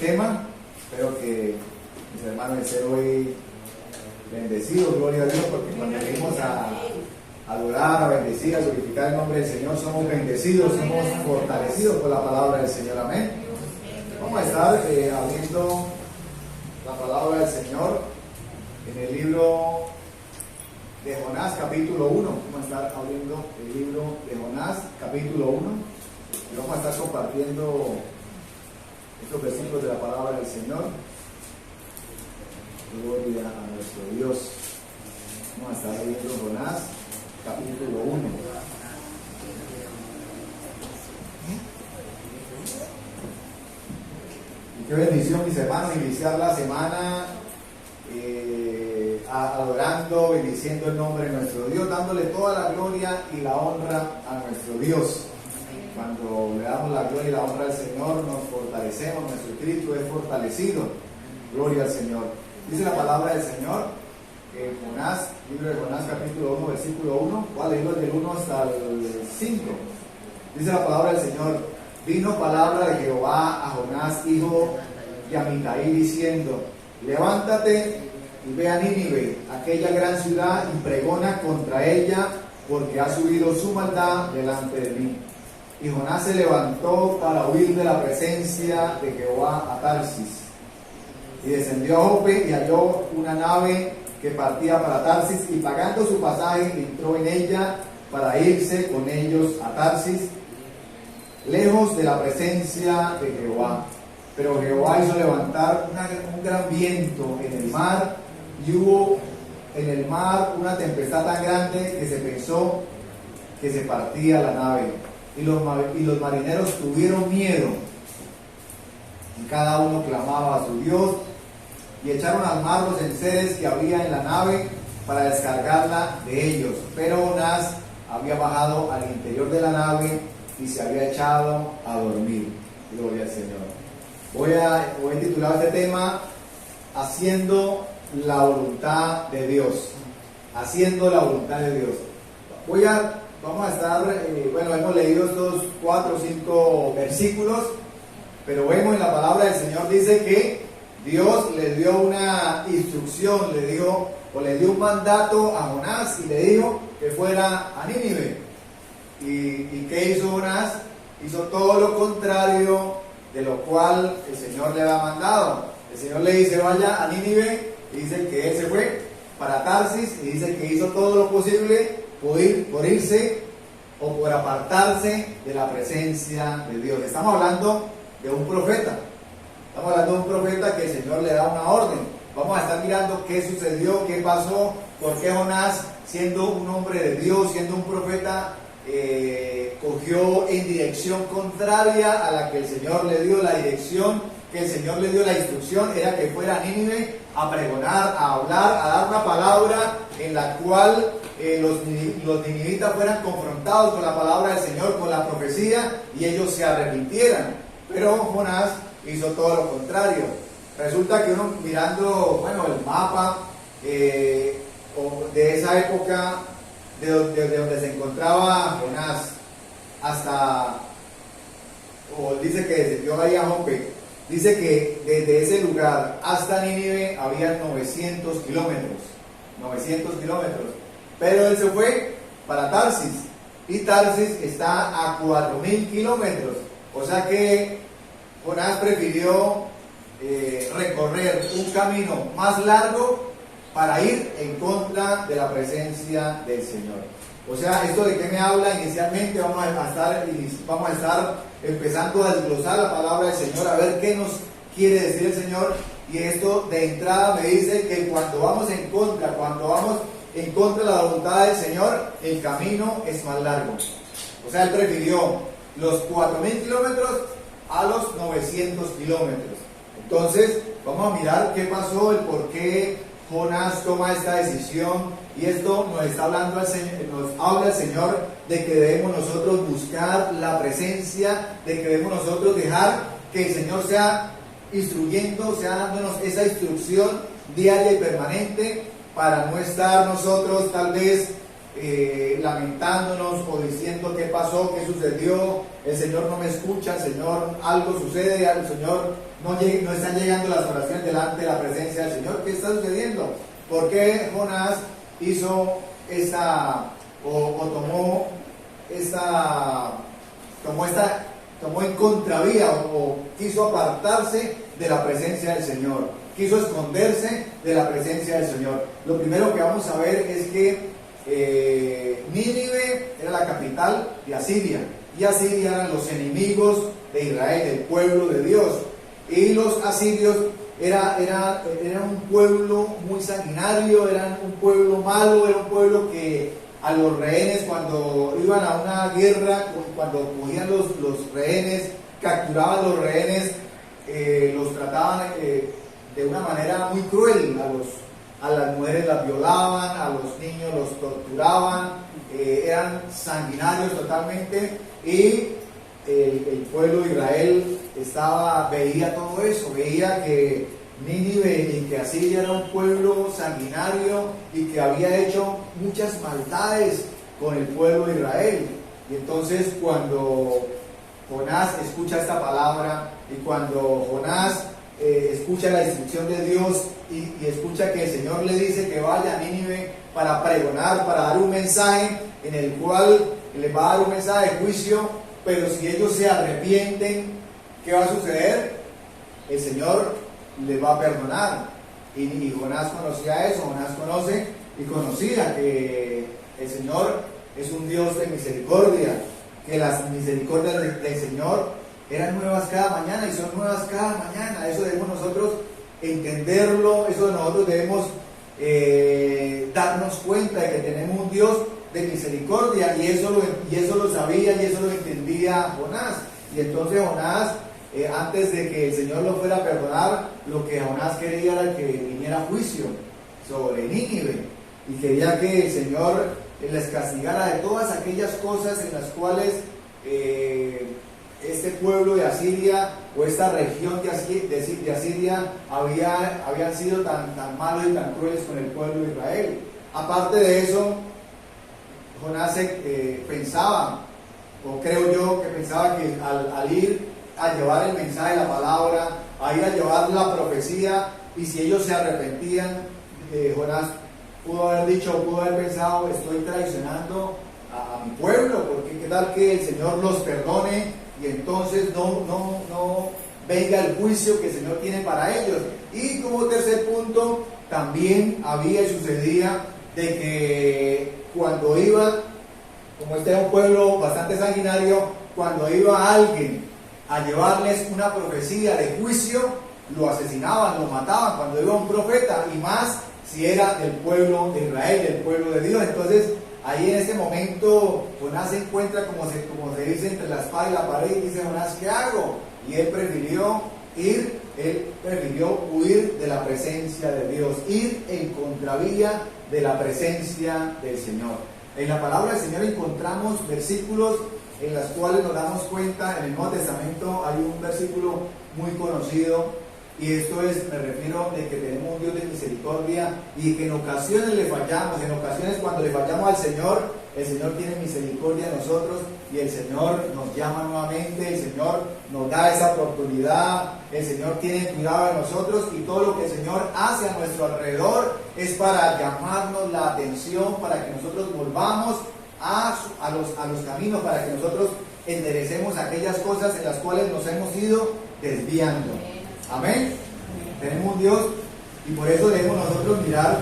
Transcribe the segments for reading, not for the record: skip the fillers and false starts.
tema. Espero que mis hermanos estén hoy bendecidos, gloria a Dios, porque cuando venimos a adorar, a bendecir, a glorificar el nombre del Señor, somos bendecidos, somos fortalecidos por la palabra del Señor. Amén. Vamos a estar abriendo la palabra del Señor en el libro de Jonás, capítulo 1. Vamos a estar abriendo el libro de Jonás, capítulo 1, y vamos a estar compartiendo estos versículos de la palabra del Señor. Gloria a nuestro Dios. Vamos a estar leyendo Jonás, capítulo 1. Y qué bendición, mis hermanos, iniciar la semana adorando, bendiciendo el nombre de nuestro Dios, dándole toda la gloria y la honra a nuestro Dios. Cuando le damos la gloria y la honra al Señor, nos fortalecemos, nuestro espíritu es fortalecido. Gloria al Señor. Dice la palabra del Señor en Jonás, libro de Jonás, capítulo 1, versículo 1. Voy a leerlo del 1 hasta el 5. Dice la palabra del Señor: vino palabra de Jehová a Jonás, hijo de Amitai, diciendo: levántate y ve a Nínive, aquella gran ciudad, y pregona contra ella, porque ha subido su maldad delante de mí. Y Jonás se levantó para huir de la presencia de Jehová a Tarsis. Y descendió a Jope y halló una nave que partía para Tarsis, y pagando su pasaje entró en ella para irse con ellos a Tarsis, lejos de la presencia de Jehová. Pero Jehová hizo levantar un gran viento en el mar, y hubo en el mar una tempestad tan grande que se pensó que se partía la nave. Y los marineros tuvieron miedo, y cada uno clamaba a su Dios, y echaron al mar los enseres que había en la nave para descargarla de ellos. Pero Jonás había bajado al interior de la nave y se había echado a dormir. Gloria al Señor. Voy a titular este tema: haciendo la voluntad de Dios. Haciendo la voluntad de Dios. Vamos a estar, hemos leído estos 4 o 5 versículos, pero vemos en la palabra del Señor, dice que Dios le dio una instrucción, le dio un mandato a Jonás y le dijo que fuera a Nínive. ¿Y qué hizo Jonás? Hizo todo lo contrario de lo cual el Señor le había mandado. El Señor le dice: vaya a Nínive, y dice que él se fue para Tarsis, y dice que hizo todo lo posible por irse o por apartarse de la presencia de Dios. Estamos hablando de un profeta. Estamos hablando de un profeta que el Señor le da una orden. Vamos a estar mirando qué sucedió, qué pasó, por qué Jonás, siendo un hombre de Dios, siendo un profeta, cogió en dirección contraria a la que el Señor le dio. La dirección que el Señor le dio, la instrucción, era que fuera a Nínive a pregonar, a hablar, a dar una palabra en la cual los ninivitas fueran confrontados con la palabra del Señor, con la profecía, y ellos se arrepintieran. Pero Jonás hizo todo lo contrario. Resulta que uno mirando el mapa de esa época, de donde se encontraba Jonás, dice que descendió ahí a Jope, dice que desde ese lugar hasta Nínive había 900 kilómetros. Pero él se fue para Tarsis, y Tarsis está a 4000 kilómetros. O sea que Jonás prefirió recorrer un camino más largo para ir en contra de la presencia del Señor. O sea, ¿esto de qué me habla? Inicialmente vamos a estar empezando a desglosar la palabra del Señor, a ver qué nos quiere decir el Señor. Y esto de entrada me dice que cuando vamos en contra de la voluntad del Señor, el camino es más largo. O sea, él prefirió los 4000 kilómetros a los 900 kilómetros. Entonces, vamos a mirar qué pasó, el por qué Jonás toma esta decisión. Y esto nos está hablando nos habla el Señor de que debemos nosotros buscar la presencia, de que debemos nosotros dejar que el Señor sea instruyendo, sea dándonos esa instrucción diaria y permanente, para no estar nosotros tal vez lamentándonos o diciendo qué pasó, qué sucedió, el Señor no me escucha, el Señor, algo sucede, al Señor no están llegando las oraciones delante de la presencia del Señor. ¿Qué está sucediendo? ¿Por qué Jonás hizo tomó en contravía o quiso apartarse de la presencia del Señor? Quiso esconderse de la presencia del Señor. Lo primero que vamos a ver es que Nínive era la capital de Asiria, y Asiria eran los enemigos de Israel, el pueblo de Dios. Y los asirios era un pueblo muy sanguinario, eran un pueblo malo, era un pueblo que a los rehenes, cuando iban a una guerra, cuando cogían los rehenes, capturaban los rehenes, los trataban de una manera muy cruel. A las mujeres las violaban, a los niños los torturaban, eran sanguinarios totalmente, y el pueblo de Israel veía todo eso, veía que Nínive y que Asiria era un pueblo sanguinario y que había hecho muchas maldades con el pueblo de Israel. Y entonces cuando Jonás escucha esta palabra, y cuando Jonás escucha la instrucción de Dios y escucha que el Señor le dice que vaya a Nínive para pregonar, para dar un mensaje en el cual les va a dar un mensaje de juicio, pero si ellos se arrepienten, ¿qué va a suceder? El Señor les va a perdonar. Y Jonás conocía eso. Jonás conoce y conocía que el Señor es un Dios de misericordia, que las misericordias del Señor eran nuevas cada mañana y son nuevas cada mañana. Eso debemos nosotros entenderlo, eso nosotros debemos darnos cuenta de que tenemos un Dios de misericordia, y eso lo sabía y eso lo entendía Jonás. Y entonces Jonás, antes de que el Señor lo fuera a perdonar, lo que Jonás quería era que viniera juicio sobre Nínive, y quería que el Señor les castigara de todas aquellas cosas en las cuales este pueblo de Asiria, o esta región de Asiria habían sido tan malos y tan crueles con el pueblo de Israel. Aparte de eso, Jonás pensaba, o creo yo que pensaba, que al ir a llevar el mensaje de la palabra, a ir a llevar la profecía, y si ellos se arrepentían, Jonás pudo haber pensado: estoy traicionando a mi pueblo, porque qué tal que el Señor los perdone y entonces no venga el juicio que el Señor tiene para ellos. Y como tercer punto, también había y sucedía de que cuando iba, como este era un pueblo bastante sanguinario, cuando iba alguien a llevarles una profecía de juicio, lo asesinaban, lo mataban. Cuando iba un profeta, y más si era del pueblo de Israel, del pueblo de Dios. Entonces ahí en ese momento Jonás se encuentra, como se dice, entre la espada y la pared, y dice: Jonás, ¿qué hago? Y él prefirió huir de la presencia de Dios, ir en contravía de la presencia del Señor. En la palabra del Señor encontramos versículos en los cuales nos damos cuenta. En el Nuevo Testamento hay un versículo muy conocido, y esto es, me refiero de que tenemos un Dios de misericordia, y que en ocasiones le fallamos. En ocasiones, cuando le fallamos al Señor, el Señor tiene misericordia de nosotros, y el Señor nos llama nuevamente, el Señor nos da esa oportunidad, el Señor tiene cuidado de nosotros, y todo lo que el Señor hace a nuestro alrededor es para llamarnos la atención, para que nosotros volvamos a los caminos, para que nosotros enderecemos aquellas cosas en las cuales nos hemos ido desviando. Amén. Tenemos un Dios, y por eso debemos nosotros mirar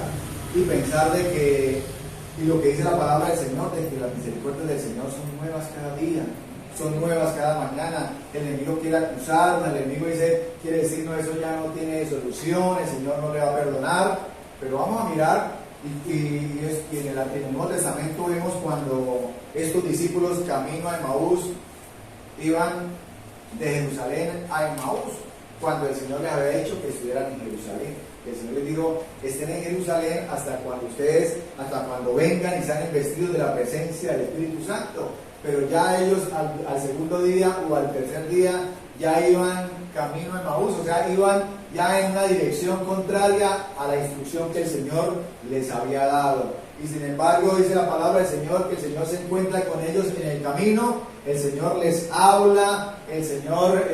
y pensar de que, y lo que dice la palabra del Señor, de que las misericordias del Señor son nuevas cada día, son nuevas cada mañana. El enemigo quiere acusarnos, el enemigo quiere decir: no, eso ya no tiene solución, el Señor no le va a perdonar. Pero vamos a mirar, y en el Nuevo Testamento vemos cuando estos discípulos camino a Emaús iban de Jerusalén a Emaús, cuando el Señor les había dicho que estuvieran en Jerusalén. El Señor les dijo: estén en Jerusalén hasta cuando vengan y sean investidos de la presencia del Espíritu Santo. Pero ya ellos al segundo día o al tercer día ya iban camino de Emaús, o sea, iban ya en una dirección contraria a la instrucción que el Señor les había dado. Y sin embargo, dice la palabra del Señor, que el Señor se encuentra con ellos en el camino, el Señor les habla, el Señor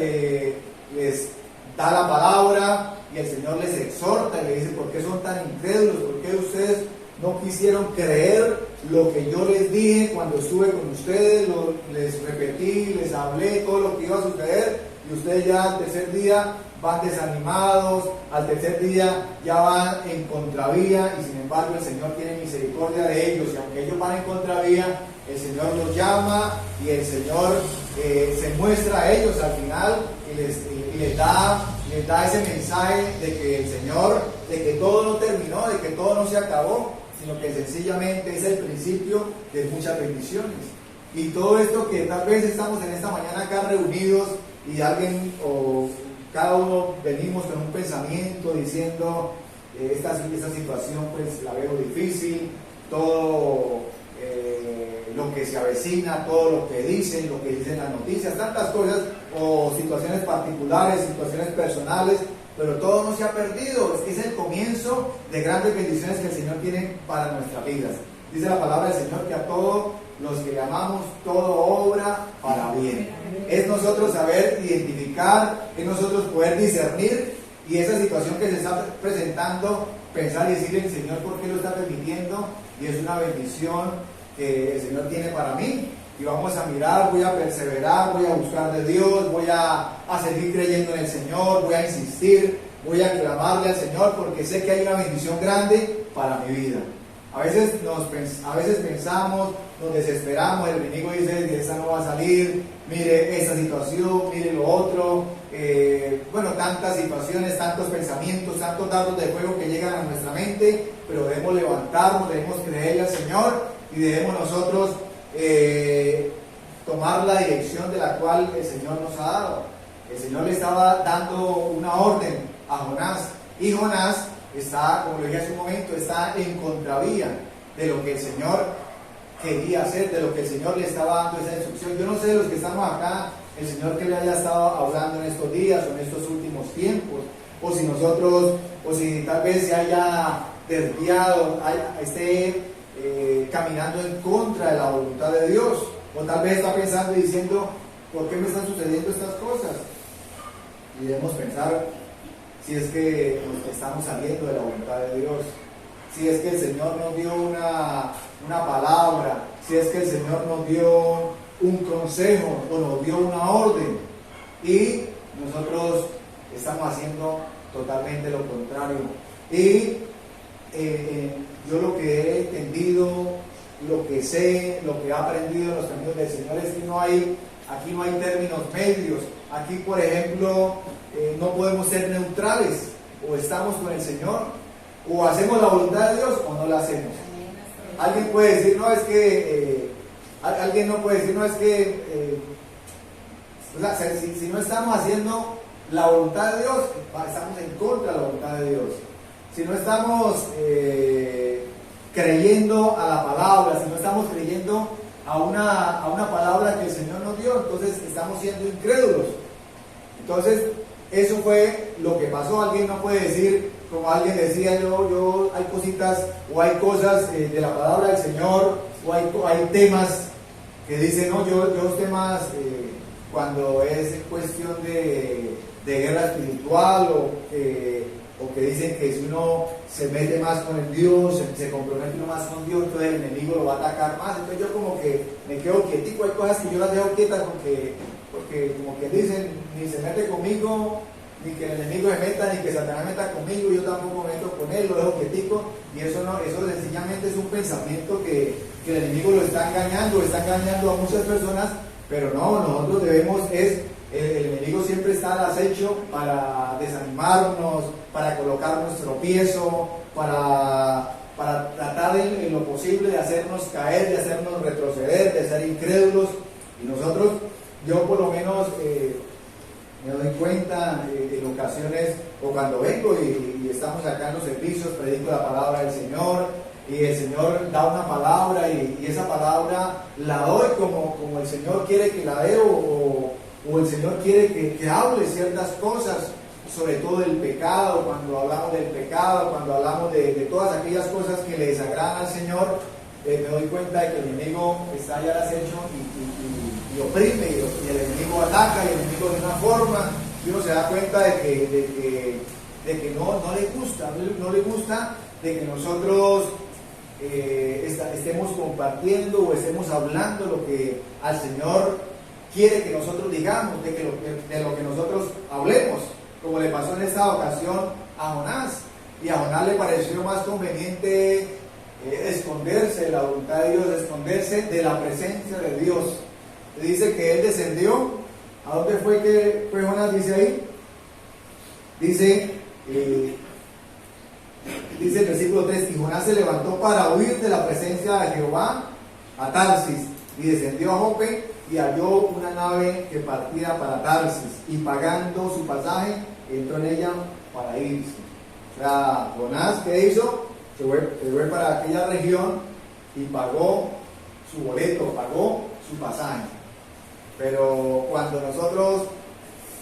les da la palabra, y el Señor les exhorta y le dice: ¿por qué son tan incrédulos? ¿Por qué ustedes no quisieron creer lo que yo les dije cuando estuve con ustedes? Les repetí, les hablé todo lo que iba a suceder, y ustedes ya al tercer día van desanimados, al tercer día ya van en contravía, y sin embargo el Señor tiene misericordia de ellos, y aunque ellos van en contravía, el Señor los llama, y el Señor se muestra a ellos al final, y les da ese mensaje de que el Señor, de que todo no terminó, de que todo no se acabó, sino que sencillamente es el principio de muchas bendiciones. Y todo esto que tal vez estamos en esta mañana acá reunidos, y alguien o cada uno venimos con un pensamiento diciendo: esta situación pues la veo difícil, todo lo que se avecina, todo lo que dicen las noticias, tantas cosas, o situaciones particulares, situaciones personales, pero todo no se ha perdido. Es el comienzo de grandes bendiciones que el Señor tiene para nuestras vidas. Dice la palabra del Señor que a todos los que llamamos, todo obra para bien. Es nosotros saber identificar, es nosotros poder discernir, y esa situación que se está presentando, pensar y decirle: Señor, ¿por qué lo está permitiendo? Y es una bendición que el Señor tiene para mí, y vamos a mirar, voy a perseverar, voy a buscar de Dios, voy a seguir creyendo en el Señor, voy a insistir, voy a clamarle al Señor, porque sé que hay una bendición grande para mi vida. A veces pensamos, nos desesperamos, el enemigo dice: que esta no va a salir, mire esta situación, mire lo otro, tantas situaciones, tantos pensamientos, tantos dardos de fuego que llegan a nuestra mente, pero debemos levantarnos, debemos creerle al Señor, y debemos nosotros tomar la dirección de la cual el Señor nos ha dado. El Señor le estaba dando una orden a Jonás, y Jonás está, como lo dije hace un momento, está en contravía de lo que el Señor quería hacer, de lo que el Señor le estaba dando esa instrucción. Yo no sé de los que estamos acá, el Señor que le haya estado hablando en estos días o en estos últimos tiempos, o si tal vez se haya desviado, esté caminando en contra de la voluntad de Dios, o tal vez está pensando y diciendo: ¿por qué me están sucediendo estas cosas? Y debemos pensar si es que nos estamos saliendo de la voluntad de Dios, si es que el Señor nos dio una palabra, si es que el Señor nos dio un consejo o nos dio una orden, y nosotros estamos haciendo totalmente lo contrario. Y yo lo que he entendido, lo que sé, lo que he aprendido en los caminos del Señor es que aquí no hay términos medios. Aquí, por ejemplo, no podemos ser neutrales: o estamos con el Señor, o hacemos la voluntad de Dios, o no la hacemos. Alguien puede decir: no, es que alguien no puede decir: no, es que si no estamos haciendo la voluntad de Dios, estamos en contra de la voluntad de Dios. Si no estamos creyendo a la palabra, si no estamos creyendo a una palabra que el Señor nos dio, entonces estamos siendo incrédulos. Entonces, eso fue lo que pasó. Alguien no puede decir, como alguien decía: yo hay cositas o hay cosas de la palabra del Señor, o hay temas que dicen: no, yo los temas cuando es cuestión de guerra espiritual, o que dicen que si uno se mete más con el Dios, se compromete uno más con Dios, entonces el enemigo lo va a atacar más. Entonces yo como que me quedo quietico. Hay cosas que yo las dejo quietas porque como que dicen: ni se mete conmigo, ni que el enemigo se meta, ni que Satanás meta conmigo, yo tampoco me meto con él, lo dejo quietico. Y eso sencillamente es un pensamiento que el enemigo lo está engañando a muchas personas, pero no, nosotros debemos el enemigo siempre está al acecho para desanimarnos, para colocarnos tropiezo, para tratar en lo posible de hacernos caer, de hacernos retroceder, de ser incrédulos. Y nosotros, yo por lo menos me doy cuenta en ocasiones, o cuando vengo y estamos acá en los servicios, predico la palabra del Señor, y el Señor da una palabra, y esa palabra la doy como el Señor quiere que la dé, o o el Señor quiere que hable ciertas cosas, sobre todo del pecado, cuando hablamos del pecado, cuando hablamos de todas aquellas cosas que le desagradan al Señor, me doy cuenta de que el enemigo está allá al acecho y oprime, y el enemigo ataca, y el enemigo de una forma, y uno se da cuenta de que no le gusta de que nosotros estemos compartiendo o estemos hablando lo que al Señor quiere que nosotros digamos, de lo que nosotros hablemos, como le pasó en esta ocasión a Jonás. Y a Jonás le pareció más conveniente esconderse de la voluntad de Dios, esconderse de la presencia de Dios. Dice que él descendió. ¿A dónde fue que fue Jonás? Dice ahí. Dice el versículo 3, y Jonás se levantó para huir de la presencia de Jehová a Tarsis, y descendió a Jope, y halló una nave que partía para Tarsis, y pagando su pasaje, entró en ella para irse. O sea, Jonás, ¿qué hizo? Se fue para aquella región y pagó su boleto, pagó su pasaje. Pero cuando nosotros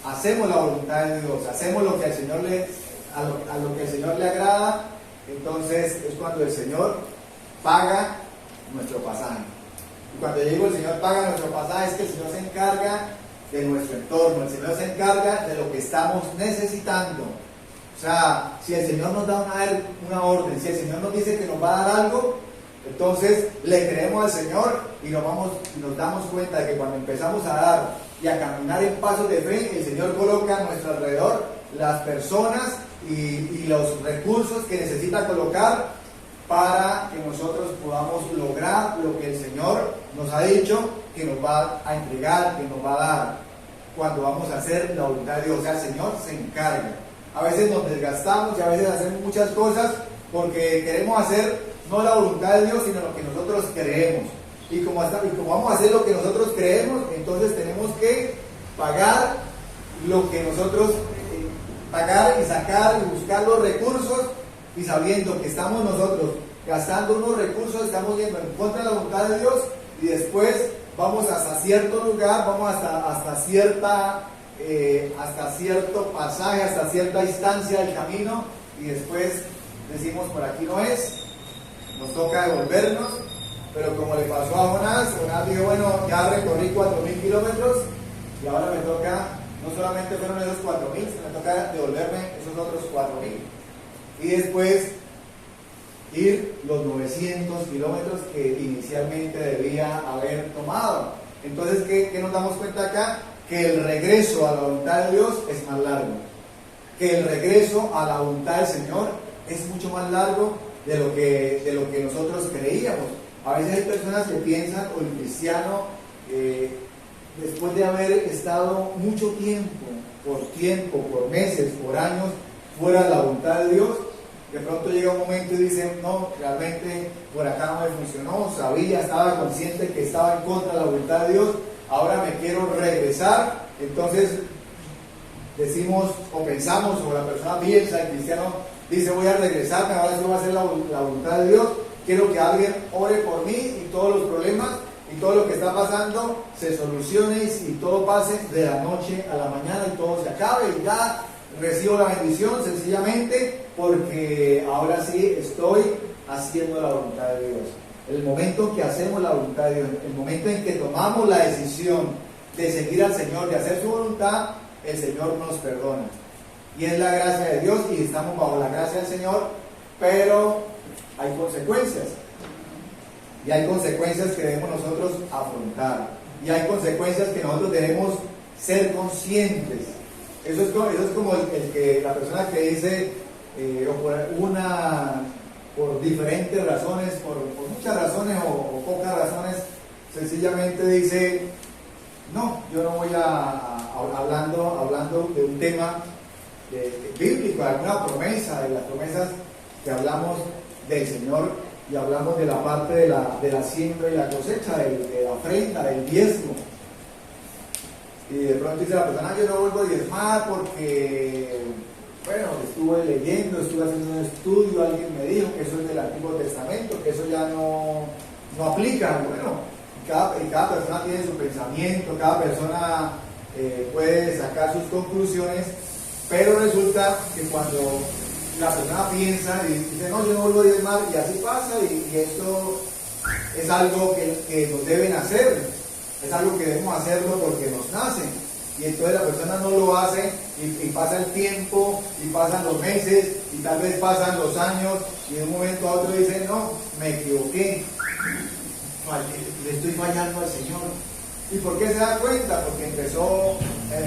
hacemos la voluntad de Dios, hacemos lo que al Señor a lo que al Señor le agrada, entonces es cuando el Señor paga nuestro pasaje. Y cuando yo digo el Señor paga nuestro pasaje, es que el Señor se encarga de nuestro entorno, el Señor se encarga de lo que estamos necesitando. O sea, si el Señor nos da una orden, si el Señor nos dice que nos va a dar algo, entonces le creemos al Señor y nos damos cuenta de que cuando empezamos a dar y a caminar en pasos de fe, el Señor coloca a nuestro alrededor las personas y los recursos que necesita colocar para que nosotros podamos lograr lo que el Señor nos ha dicho que nos va a entregar, que nos va a dar cuando vamos a hacer la voluntad de Dios. O sea, el Señor se encarga. A veces nos desgastamos y a veces hacemos muchas cosas porque queremos hacer no la voluntad de Dios, sino lo que nosotros creemos. Y como vamos a hacer lo que nosotros creemos, entonces tenemos que pagar lo que nosotros pagar y sacar y buscar los recursos, y sabiendo que estamos nosotros gastando unos recursos, estamos yendo en contra de la voluntad de Dios, y después vamos hasta cierto lugar, vamos hasta cierto pasaje, hasta cierta instancia del camino, y después decimos por aquí no es, nos toca devolvernos. Pero como le pasó a Jonás dijo, bueno, ya recorrí 4.000 kilómetros y ahora me toca, no solamente fueron esos 4.000, sino me toca devolverme esos otros 4.000. Y después ir los 900 kilómetros que inicialmente debía haber tomado. Entonces, ¿qué nos damos cuenta acá? Que el regreso a la voluntad de Dios es más largo. Que el regreso a la voluntad del Señor es mucho más largo de lo que nosotros creíamos. A veces hay personas que piensan, o el cristiano, después de haber estado mucho tiempo, por meses, por años, fuera de la voluntad de Dios, de pronto llega un momento y dicen, no, realmente por acá no me funcionó, estaba consciente que estaba en contra de la voluntad de Dios, ahora me quiero regresar. Entonces decimos o pensamos, o la persona piensa, el cristiano dice, voy a regresarme, ahora sí voy a hacer la voluntad de Dios. Quiero que alguien ore por mí y todos los problemas y todo lo que está pasando se solucione y todo pase de la noche a la mañana y todo se acabe y ya recibo la bendición sencillamente porque ahora sí estoy haciendo la voluntad de Dios. El momento que hacemos la voluntad de Dios, el momento en que tomamos la decisión de seguir al Señor, de hacer su voluntad, el Señor nos perdona. Y es la gracia de Dios y estamos bajo la gracia del Señor, pero hay consecuencias, y hay consecuencias que debemos nosotros afrontar, y hay consecuencias que nosotros debemos ser conscientes. Eso es como la persona que dice, por diferentes razones, por muchas razones o pocas razones, sencillamente dice, no, yo no voy hablando de un tema bíblico, de alguna promesa, de las promesas que hablamos del Señor, y hablamos de la parte de la siembra y la cosecha, de la ofrenda, del diezmo. Y de pronto dice la persona, yo no vuelvo a diezmar porque, bueno, estuve leyendo, estuve haciendo un estudio, alguien me dijo que eso es del Antiguo Testamento, que eso ya no aplica. Bueno, y cada persona tiene su pensamiento, cada persona puede sacar sus conclusiones, pero resulta que cuando la persona piensa y dice, no, yo no vuelvo a diezmar, y así pasa, y esto es algo que nos deben hacer, es algo que debemos hacerlo porque nos nace, y entonces la persona no lo hace, y pasa el tiempo, y pasan los meses, y tal vez pasan los años, y de un momento a otro dice, no, me equivoqué, le estoy fallando al Señor. ¿Y por qué se da cuenta? Porque empezó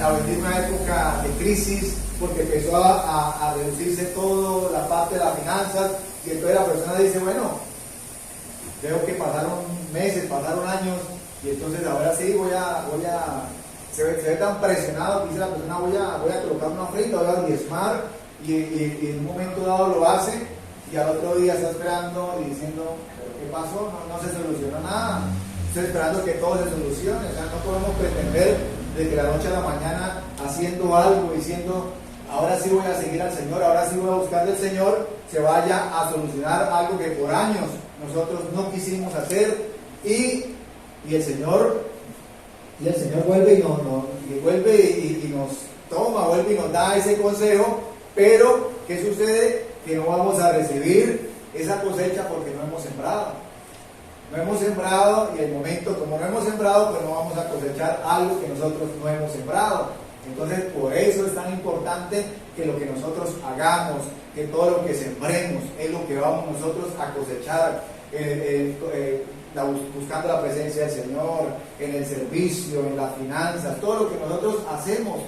a venir una época de crisis, porque empezó a reducirse todo, la parte de las finanzas, y entonces la persona dice, bueno, veo que pasaron meses, pasaron años, y entonces ahora sí se ve tan presionado que dice la persona, voy a colocar una ofrenda, voy a diezmar, y en un momento dado lo hace, y al otro día está esperando y diciendo, ¿pero qué pasó? No se solucionó nada. Estoy esperando que todo se solucione. O sea, no podemos pretender de que la noche a la mañana haciendo algo, diciendo, ahora sí voy a seguir al Señor, ahora sí voy a buscar del Señor, se vaya a solucionar algo que por años nosotros no hacer, y el Señor vuelve y nos toma, vuelve y nos da ese consejo, pero ¿qué sucede? Que no vamos a recibir esa cosecha porque no hemos sembrado. No hemos sembrado, y el momento, como no hemos sembrado, pues no vamos a cosechar algo que nosotros no hemos sembrado. Entonces, por eso es tan importante que lo que nosotros hagamos, que todo lo que sembremos, es lo que vamos nosotros a cosechar, buscando la presencia del Señor, en el servicio, en las finanzas, todo lo que nosotros hacemos,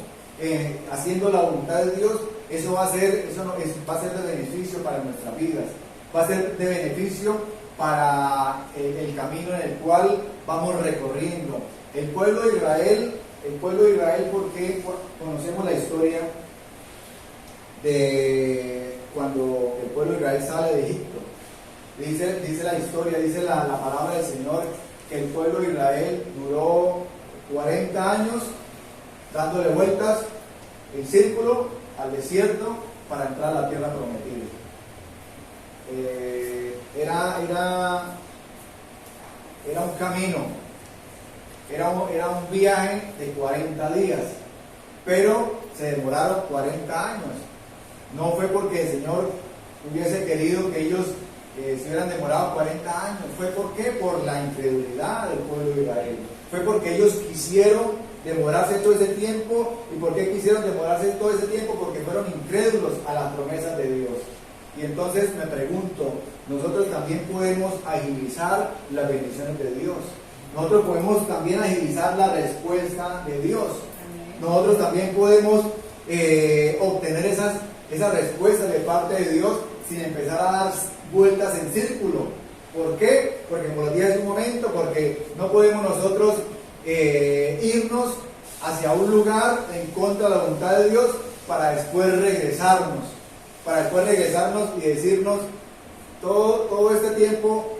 haciendo la voluntad de Dios, eso va a ser de beneficio para nuestras vidas, va a ser de beneficio para el camino en el cual vamos recorriendo. El pueblo de Israel, porque conocemos la historia de cuando el pueblo de Israel sale de Egipto. Dice la historia, dice la palabra del Señor, que el pueblo de Israel duró 40 años dándole vueltas en círculo al desierto para entrar a la tierra prometida. Era un camino, era un viaje de 40 días, pero se demoraron 40 años. No fue porque el Señor hubiese querido que ellos se hubieran demorado 40 años, fue por la incredulidad del pueblo de Israel, fue porque ellos quisieron demorarse todo ese tiempo. ¿Y por qué quisieron demorarse todo ese tiempo? Porque fueron incrédulos a las promesas de Dios. Y entonces me pregunto, nosotros también podemos agilizar las bendiciones de Dios. Nosotros podemos también agilizar la respuesta de Dios. Nosotros también podemos obtener esas respuestas de parte de Dios sin empezar a dar vueltas en círculo. ¿Por qué? Porque como lo dije hace un momento, porque no podemos nosotros irnos hacia un lugar en contra de la voluntad de Dios para después regresarnos y decirnos, todo este tiempo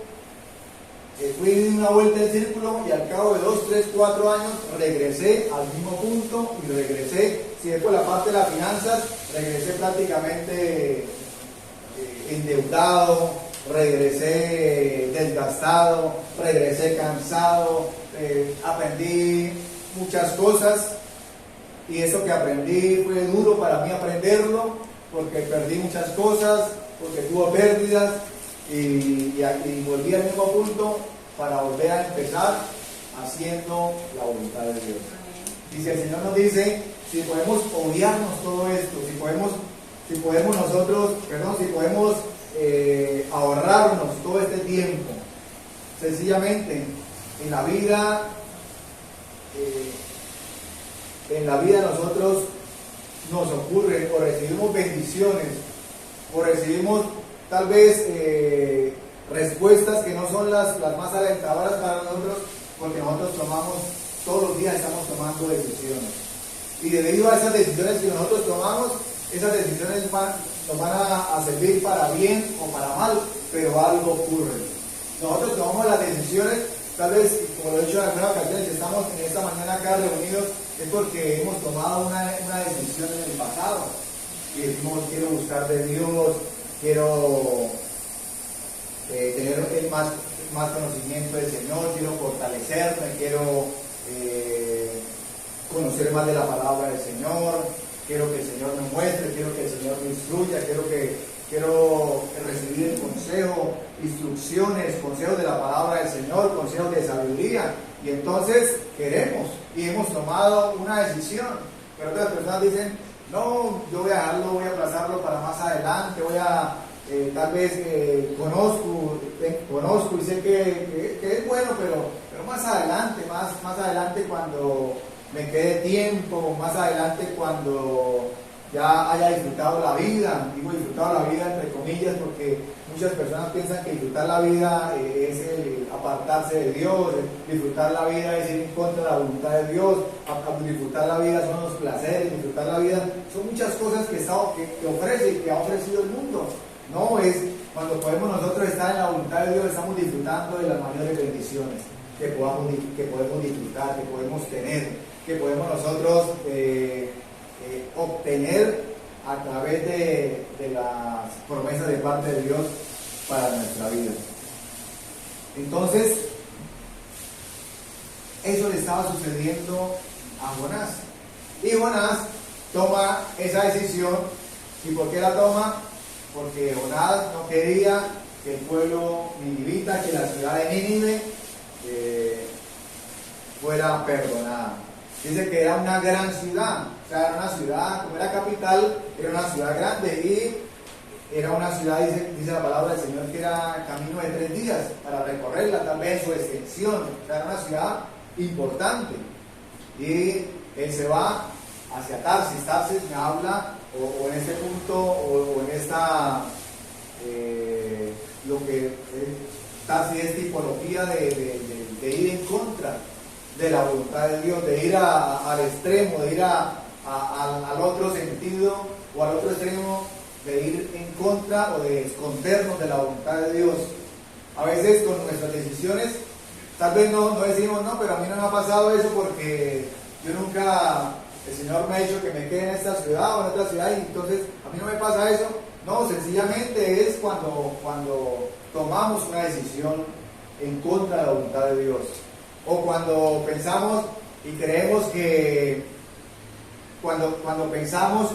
fui una vuelta en círculo y al cabo de 2, 3, 4 años regresé al mismo punto, y regresé, si es por la parte de las finanzas, regresé prácticamente endeudado, regresé desgastado, regresé cansado, aprendí muchas cosas, y eso que aprendí fue duro para mí aprenderlo, porque perdí muchas cosas, porque tuve pérdidas, y volví al mismo punto para volver a empezar haciendo la voluntad de Dios. Y si el Señor nos dice, si podemos obviarnos todo esto, si podemos ahorrarnos todo este tiempo, sencillamente en la vida nosotros nos ocurre, o recibimos bendiciones, o recibimos tal vez respuestas que no son las más alentadoras para nosotros, porque nosotros todos los días estamos tomando decisiones, y debido a esas decisiones que nosotros tomamos, esas decisiones nos van a servir para bien o para mal, pero algo ocurre. Nosotros tomamos las decisiones, tal vez, como lo he dicho en algunas ocasiones, si estamos en esta mañana acá reunidos, es porque hemos tomado una decisión en el pasado, y decimos, quiero buscar de Dios, quiero tener más conocimiento del Señor, quiero fortalecerme, quiero conocer más de la palabra del Señor, quiero que el Señor me muestre, quiero que el Señor me instruya, quiero recibir el consejo, instrucciones, consejos de la palabra del Señor, consejos de sabiduría. Y entonces queremos y hemos tomado una decisión. Pero otras personas dicen, no, yo voy a dejarlo, voy a aplazarlo para más adelante, voy a, tal vez conozco y sé que es bueno, pero más adelante, más adelante cuando me quede tiempo, más adelante cuando ya haya disfrutado la vida. Digo disfrutado la vida entre comillas porque muchas personas piensan que disfrutar la vida es el apartarse de Dios, disfrutar la vida es ir en contra de la voluntad de Dios, disfrutar la vida son los placeres, disfrutar la vida son muchas cosas que ofrece y que ha ofrecido el mundo. No, es cuando podemos nosotros estar en la voluntad de Dios, estamos disfrutando de las mayores bendiciones que podemos disfrutar, que podemos tener, que podemos nosotros obtener a través de las promesas de parte de Dios para nuestra vida. Entonces, eso le estaba sucediendo a Jonás. Y Jonás toma esa decisión. ¿Y por qué la toma? Porque Jonás no quería que el pueblo ninivita, que la ciudad de Nínive fuera perdonada. Dice que era una gran ciudad, o sea, era una ciudad, como era capital, era una ciudad grande y era una ciudad, dice la palabra del Señor, que era camino de 3 días para recorrerla, tal vez su extensión, o sea, era una ciudad importante. Y él se va hacia Tarsis. Tarsis me habla, o en este punto, o en esta, lo que Tarsis es tipología de ir en contra de la voluntad de Dios, de ir al extremo, de ir al otro sentido o al otro extremo, de ir en contra o de escondernos de la voluntad de Dios. A veces con nuestras decisiones, tal vez no decimos, no, pero a mí no me ha pasado eso porque yo nunca, el Señor me ha dicho que me quede en esta ciudad o en otra ciudad y entonces a mí no me pasa eso. No, sencillamente es cuando tomamos una decisión en contra de la voluntad de Dios. O cuando pensamos y creemos que, cuando pensamos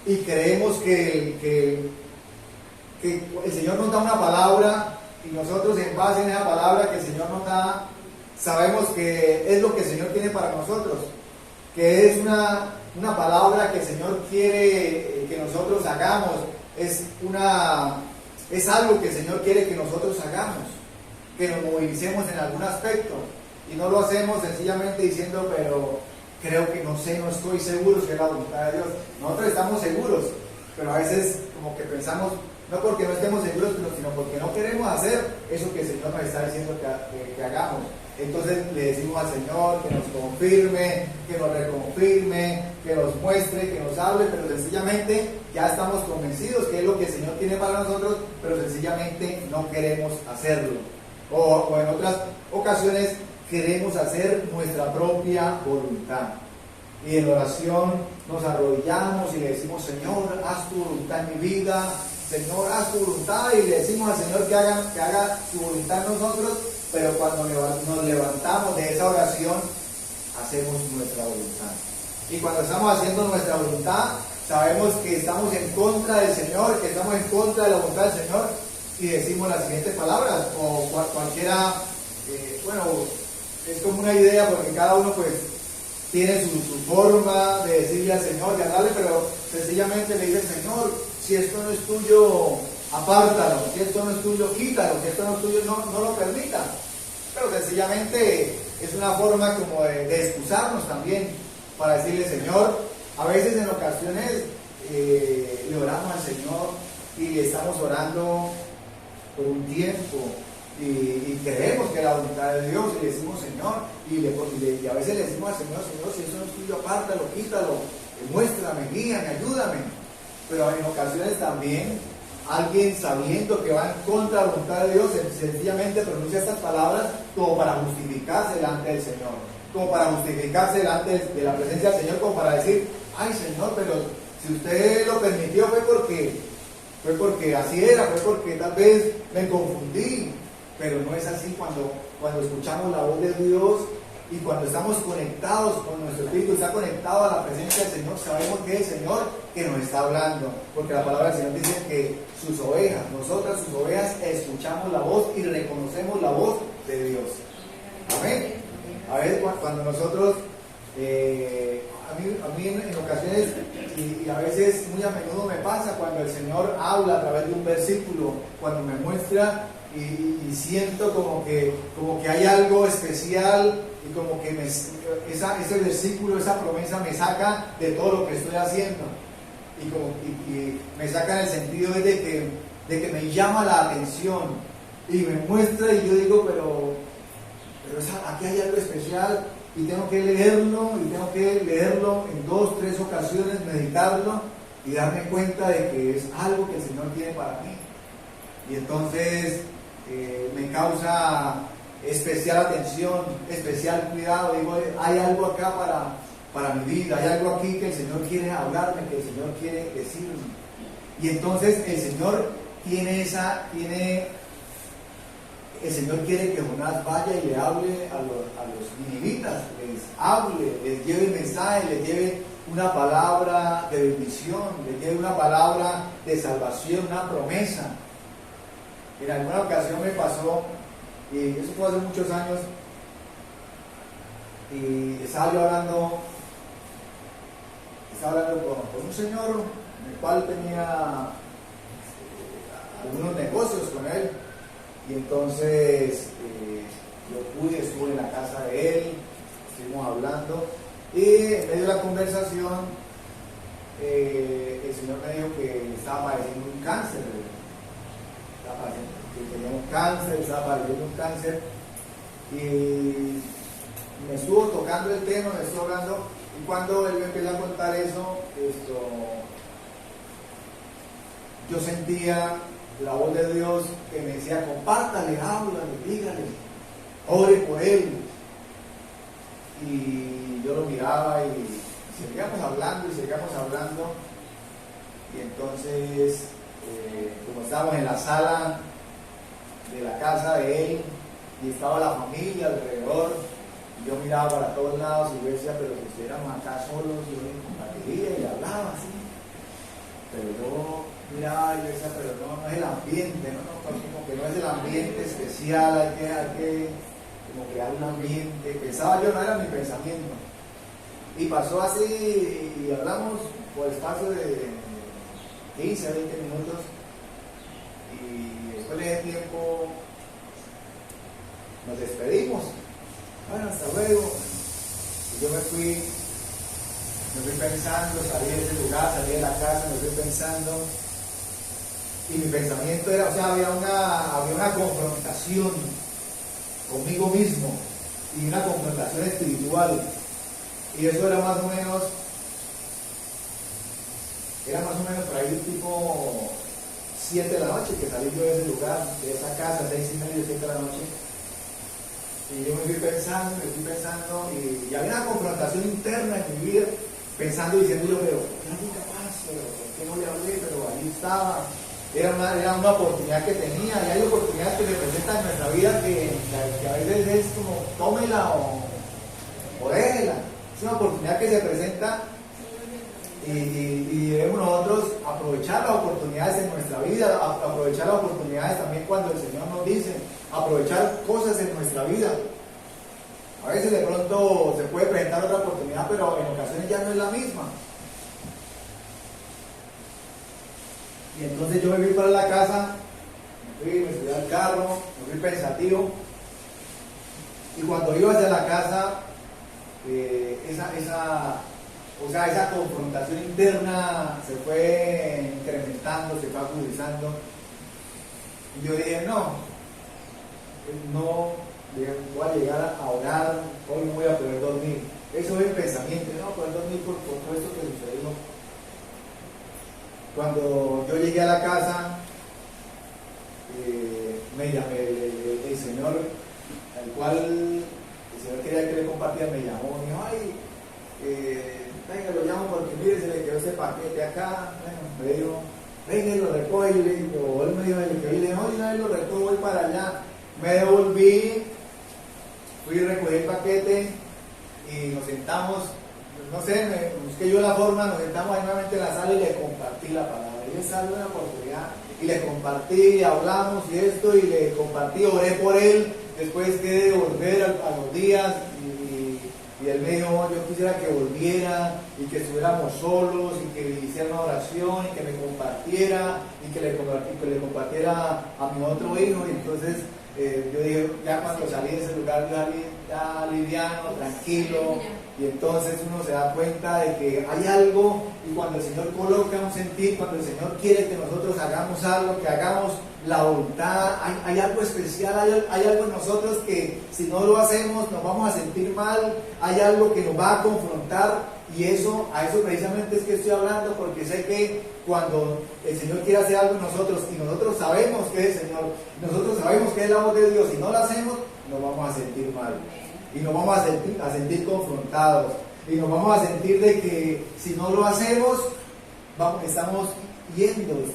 y creemos que el Señor nos da una palabra y nosotros en base en esa palabra que el Señor nos da, sabemos que es lo que el Señor tiene para nosotros, que es una palabra que el Señor quiere que nosotros hagamos, es algo que el Señor quiere que nosotros hagamos, que nos movilicemos en algún aspecto. Y no lo hacemos sencillamente diciendo, pero creo que no estoy seguro si es la voluntad de Dios. Nosotros estamos seguros, pero a veces como que pensamos, no porque no estemos seguros, sino porque no queremos hacer eso que el Señor nos está diciendo que hagamos. Entonces le decimos al Señor que nos confirme, que nos reconfirme, que nos muestre, que nos hable, pero sencillamente ya estamos convencidos que es lo que el Señor tiene para nosotros, pero sencillamente no queremos hacerlo. O en otras ocasiones queremos hacer nuestra propia voluntad. Y en oración nos arrodillamos y le decimos, Señor, haz tu voluntad en mi vida, Señor, haz tu voluntad, y le decimos al Señor que haga su voluntad en nosotros, pero cuando nos levantamos de esa oración, hacemos nuestra voluntad. Y cuando estamos haciendo nuestra voluntad, sabemos que estamos en contra del Señor, que estamos en contra de la voluntad del Señor, y decimos las siguientes palabras, o cualquiera, es como una idea, porque cada uno pues tiene su forma de decirle al Señor, de hablarle, pero sencillamente le dice, Señor, si esto no es tuyo, apártalo, si esto no es tuyo, quítalo, si esto no es tuyo, no lo permita. Pero sencillamente es una forma como de excusarnos también, para decirle, Señor, a veces en ocasiones le oramos al Señor y le estamos orando por un tiempo, y creemos que es la voluntad de Dios, y le decimos, Señor, y a veces le decimos al Señor, si eso no es tuyo, apártalo, quítalo, muéstrame, guíame, ayúdame. Pero en ocasiones también alguien, sabiendo que va en contra de la voluntad de Dios, sencillamente pronuncia estas palabras como para justificarse delante del Señor, como para justificarse delante de la presencia del Señor, como para decir, ay Señor, pero si usted lo permitió fue porque así era, fue porque tal vez me confundí. Pero no es así. Cuando escuchamos la voz de Dios, Y cuando estamos conectados con nuestro espíritu, está conectado a la presencia del Señor, sabemos que es el Señor que nos está hablando. Porque la palabra del Señor dice que sus ovejas, nosotras sus ovejas, escuchamos la voz y reconocemos la voz de Dios. Amén. A veces cuando nosotros, a mí en ocasiones, y a veces muy a menudo me pasa, cuando el Señor habla a través de un versículo, cuando me muestra y siento como que hay algo especial y como que ese versículo, esa promesa me saca de todo lo que estoy haciendo y me saca en el sentido de que me llama la atención y me muestra y yo digo pero aquí hay algo especial y tengo que leerlo en 2, 3 ocasiones, meditarlo y darme cuenta de que es algo que el Señor tiene para mí. Y entonces me causa especial atención, especial cuidado. Digo, hay algo acá para mi vida, hay algo aquí que el Señor quiere hablarme, que el Señor quiere decirme. Y entonces el Señor el Señor quiere que Jonás vaya y le hable a los ninivitas, les hable, les lleve mensaje, les lleve una palabra de bendición, les lleve una palabra de salvación, una promesa. En alguna ocasión me pasó, y eso fue hace muchos años, y estaba yo hablando con un señor, el cual tenía algunos negocios con él, y entonces estuve en la casa de él, estuvimos hablando, y en medio de la conversación, el señor me dijo que estaba padeciendo un cáncer, que tenía un cáncer, estaba padeciendo un cáncer, y me estuvo tocando el tema, me estuvo hablando, y cuando él me empezó a contar eso, yo sentía la voz de Dios que me decía, compártale, háblale, dígale, ore por él. Y yo lo miraba y seguíamos hablando, y entonces, como estábamos en la sala de la casa de él, y estaba la familia alrededor, y yo miraba para todos lados y yo decía, pero si estuviéramos acá solos, yo le compartiría y le hablaba así. Pero yo miraba y yo decía, pero no es el ambiente, como que no es el ambiente especial, hay que como crear un ambiente. Pensaba yo, no era mi pensamiento. Y pasó así y hablamos por espacio de 15 a 20 minutos, y después de ese tiempo nos despedimos. Bueno, hasta luego. Y yo me fui pensando, salí de ese lugar, salí de la casa, me fui pensando, y mi pensamiento era, había una confrontación conmigo mismo y una confrontación espiritual, y eso era más o menos por ahí tipo 7 de la noche que salí yo de ese lugar, de esa casa, 6:30, 7 de la noche. Y yo me fui pensando, y había una confrontación interna en mi vida, pensando y diciendo yo, pero ¿qué no fui capaz? ¿Por qué no le hablé? Pero ahí estaba. Era una oportunidad que tenía, y hay oportunidades que se presentan en nuestra vida que a veces es como, tómela o déjela. Es una oportunidad que se presenta y debemos nosotros aprovechar las oportunidades en nuestra vida, aprovechar las oportunidades también cuando el Señor nos dice, aprovechar cosas en nuestra vida. A veces de pronto se puede presentar otra oportunidad, pero en ocasiones ya no es la misma. Y entonces yo me fui para la casa, me subí al carro, me fui pensativo, y cuando iba hacia la casa, esa confrontación interna se fue incrementando, se fue agudizando, y yo dije, no voy a llegar a orar, hoy no voy a poder dormir. Eso es el pensamiento, no poder dormir por todo esto que sucedió. Cuando yo llegué a la casa, me llamé el Señor, al cual el Señor quería que le compartiera, me llamó, me dijo, venga, lo llamo porque mire, se le quedó ese paquete acá. Bueno, me dijo, venga y lo recoge. Y él me dijo, le dije, oye, lo recojo, voy para allá. Me devolví, fui y recogí el paquete, y nos sentamos, no sé, me busqué yo la forma, nos sentamos ahí nuevamente en la sala y le compartí la palabra. Y esa es una oportunidad, y le compartí, hablamos y esto, y le compartí, oré por él, después quedé de volver a los días, y él me dijo, yo quisiera que volviera, y que estuviéramos solos, y que hiciera una oración, y que me compartiera, y que le compartiera a mi otro hijo. Y entonces yo dije, ya cuando salí de ese lugar, yo salí ya liviano, tranquilo, y entonces uno se da cuenta de que hay algo, y cuando el Señor coloca un sentir, cuando el Señor quiere que nosotros hagamos algo, que hagamos la voluntad, hay algo especial, hay algo en nosotros que si no lo hacemos nos vamos a sentir mal, hay algo que nos va a confrontar, y a eso precisamente es que estoy hablando, porque sé que cuando el Señor quiere hacer algo en nosotros, y nosotros sabemos que es el Señor, nosotros sabemos que es la voz de Dios, y no lo hacemos, nos vamos a sentir mal, y nos vamos a sentir confrontados, y nos vamos a sentir de que si no lo hacemos, estamos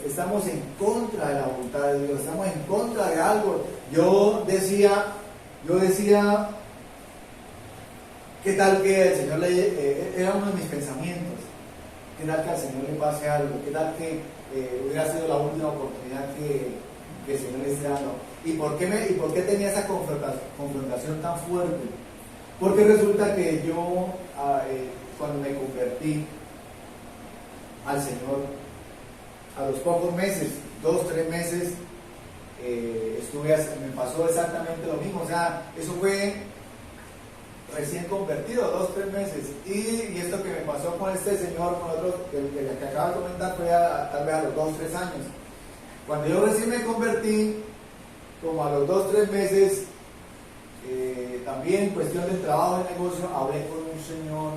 estamos en contra de la voluntad de Dios, estamos en contra de algo. Yo decía, ¿qué tal que el Señor era uno de mis pensamientos? ¿Qué tal que al Señor le pase algo? ¿Qué tal que hubiera sido la última oportunidad que el Señor le esté dando? ¿Y por qué tenía esa confrontación tan fuerte? Porque resulta que yo, cuando me convertí al Señor, a los pocos meses, 2, 3 meses, me pasó exactamente lo mismo. O sea, eso fue recién convertido, 2, 3 meses. Y esto que me pasó con este señor, con otro, que acabo de comentar, fue tal vez a los 2, 3 años. Cuando yo recién me convertí, como a los 2, 3 meses, también en cuestión del trabajo de negocio, hablé con un señor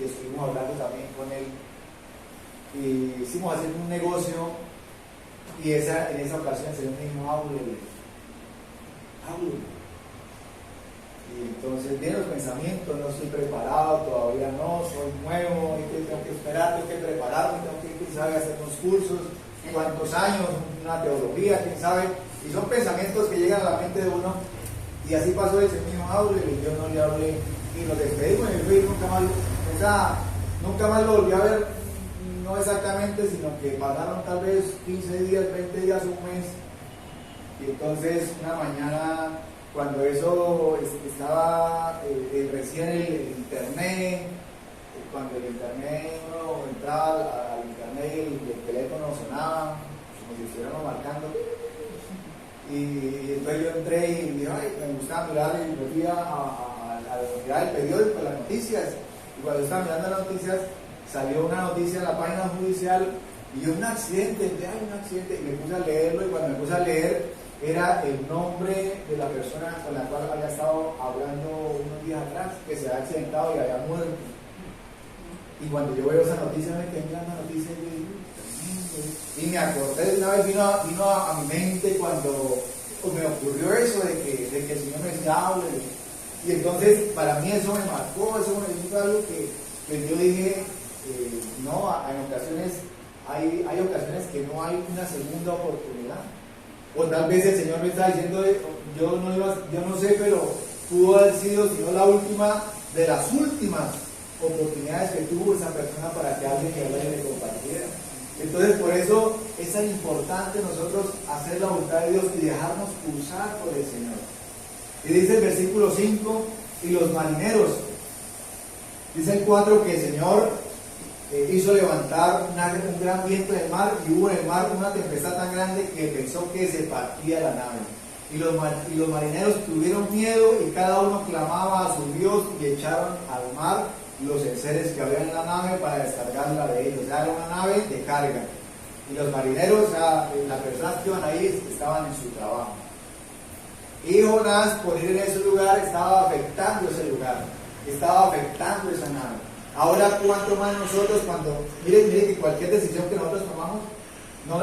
y estuvimos hablando también con él. Y hicimos hacer un negocio, y en esa ocasión el Señor me dijo, háblele. Y entonces vienen los pensamientos, no estoy preparado, todavía no, soy nuevo, tengo que esperar, tengo que prepararme, tengo que quién sabe, hacer unos cursos, cuántos años, una teología, quién sabe, y son pensamientos que llegan a la mente de uno. Y así pasó, el Señor me dijo, háblele, y yo no le hablé, y nos despedimos, y me fui, nunca más lo volví a ver. No exactamente, sino que pasaron tal vez 15 días, 20 días, un mes. Y entonces una mañana, cuando eso estaba recién el internet, cuando el internet, uno entraba al internet y el teléfono sonaba, como si estuvieran marcando. Y entonces yo entré y dije, ay, me gustaba mirar, y me fui a mirar el periódico, las noticias. Y cuando estaba mirando las noticias, salió una noticia en la página judicial y un accidente, y me puse a leerlo, y cuando me puse a leer era el nombre de la persona con la cual había estado hablando unos días atrás, que se había accidentado y había muerto. Y cuando yo veo esa noticia, me quedé mirando la noticia y me acordé de una vez, vino a mi mente cuando me ocurrió eso de que el Señor me decía, hable. Y entonces para mí eso me marcó, eso me hizo algo que yo dije, no, en ocasiones hay ocasiones que no hay una segunda oportunidad, o tal vez el Señor me está diciendo, yo no sé, pero pudo haber sido, si no la última, de las últimas oportunidades que tuvo esa persona para que alguien le compartiera. Entonces por eso es tan importante nosotros hacer la voluntad de Dios y dejarnos usar por el Señor. Y dice el versículo 5, y los marineros, dice el 4, que el Señor hizo levantar un gran viento del mar, y hubo en el mar una tempestad tan grande que pensó que se partía la nave. Y los marineros tuvieron miedo, y cada uno clamaba a su Dios, y echaron al mar los enseres que había en la nave para descargarla de ellos. O sea, era una nave de carga. Y los marineros, o sea, las personas que iban ahí estaban en su trabajo. Y Jonás, por ir en ese lugar, estaba afectando ese lugar, estaba afectando esa nave. Ahora, ¿cuánto más nosotros cuando, miren que cualquier decisión que nosotros tomamos,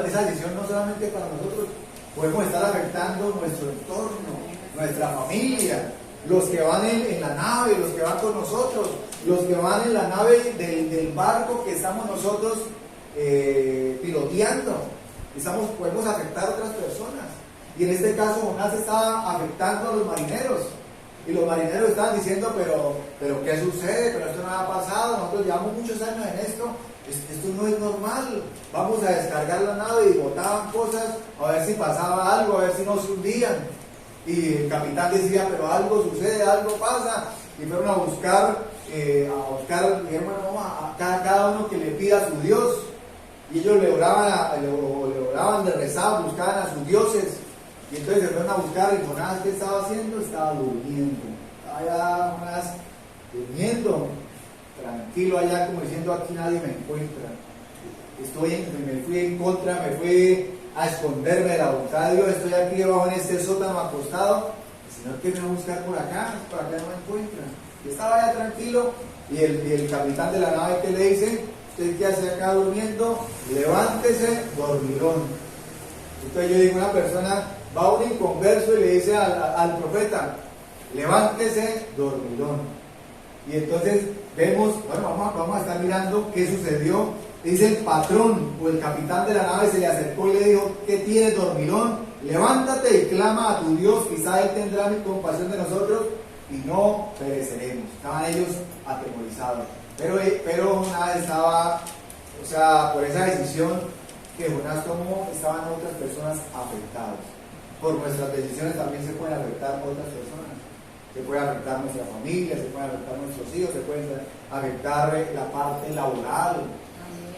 esa decisión no solamente para nosotros, podemos estar afectando nuestro entorno, nuestra familia, los que van en la nave, los que van con nosotros, los que van en la nave del barco que estamos nosotros piloteando. Podemos afectar a otras personas. Y en este caso Jonás estaba afectando a los marineros. Y los marineros estaban diciendo, pero ¿qué sucede? Pero esto no ha pasado, nosotros llevamos muchos años en esto, esto no es normal, vamos a descargar la nave, y botaban cosas a ver si pasaba algo, a ver si no se hundían. Y el capitán decía, pero algo sucede, algo pasa, y fueron a buscar, dijeron, bueno, vamos a cada uno que le pida a su Dios, y ellos le oraban, le rezaban, buscaban a sus dioses. Y entonces se fueron a buscar, y Jonás, ¿qué estaba haciendo? Estaba durmiendo. Estaba allá Jonás durmiendo, tranquilo allá, como diciendo, aquí nadie me encuentra. Me fui en contra, me fui a esconderme de la voluntad de Dios. Estoy aquí debajo en este sótano acostado. El Señor quiere buscar por acá no me encuentra. Y estaba allá tranquilo, y el capitán de la nave, que le dice, ¿usted qué hace acá durmiendo? Levántese, dormilón. Entonces yo digo, una persona va a un inconverso y le dice al profeta, levántese, dormilón. Y entonces vemos, bueno, vamos a estar mirando qué sucedió. Dice el patrón o el capitán de la nave se le acercó y le dijo, ¿qué tienes, dormilón? Levántate y clama a tu Dios, quizá Él tendrá compasión de nosotros y no pereceremos. Estaban ellos atemorizados. Pero Jonás estaba, por esa decisión que Jonás tomó, estaban otras personas afectadas. Por nuestras decisiones también se pueden afectar otras personas. Se puede afectar nuestra familia, se pueden afectar nuestros hijos, se puede afectar la parte laboral.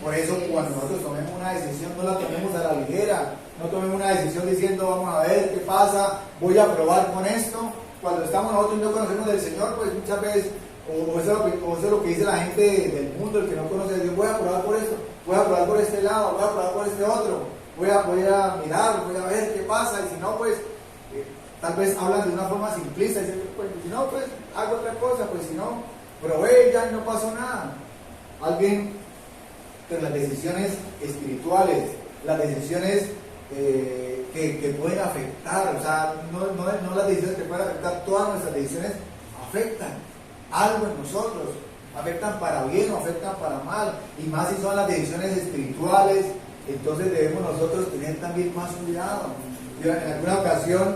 Por eso cuando nosotros tomemos una decisión, no la tomemos a la ligera. No tomemos una decisión diciendo, vamos a ver qué pasa, voy a probar con esto. Cuando estamos nosotros y no conocemos del Señor, pues muchas veces, o eso es lo que dice la gente del mundo, el que no conoce a Dios, voy a probar por esto, voy a probar por este lado, voy a probar por este otro, voy a mirar, voy a ver qué pasa, y si no, pues, tal vez hablan de una forma simplista, y dicen, pues, si no, pues, hago otra cosa, pues, si no, probé ya y no pasó nada. Alguien, pero las decisiones espirituales, las decisiones que pueden afectar, no las decisiones que pueden afectar, todas nuestras decisiones afectan algo en nosotros, afectan para bien o afectan para mal, y más si son las decisiones espirituales, entonces debemos nosotros tener también más cuidado. Yo en alguna ocasión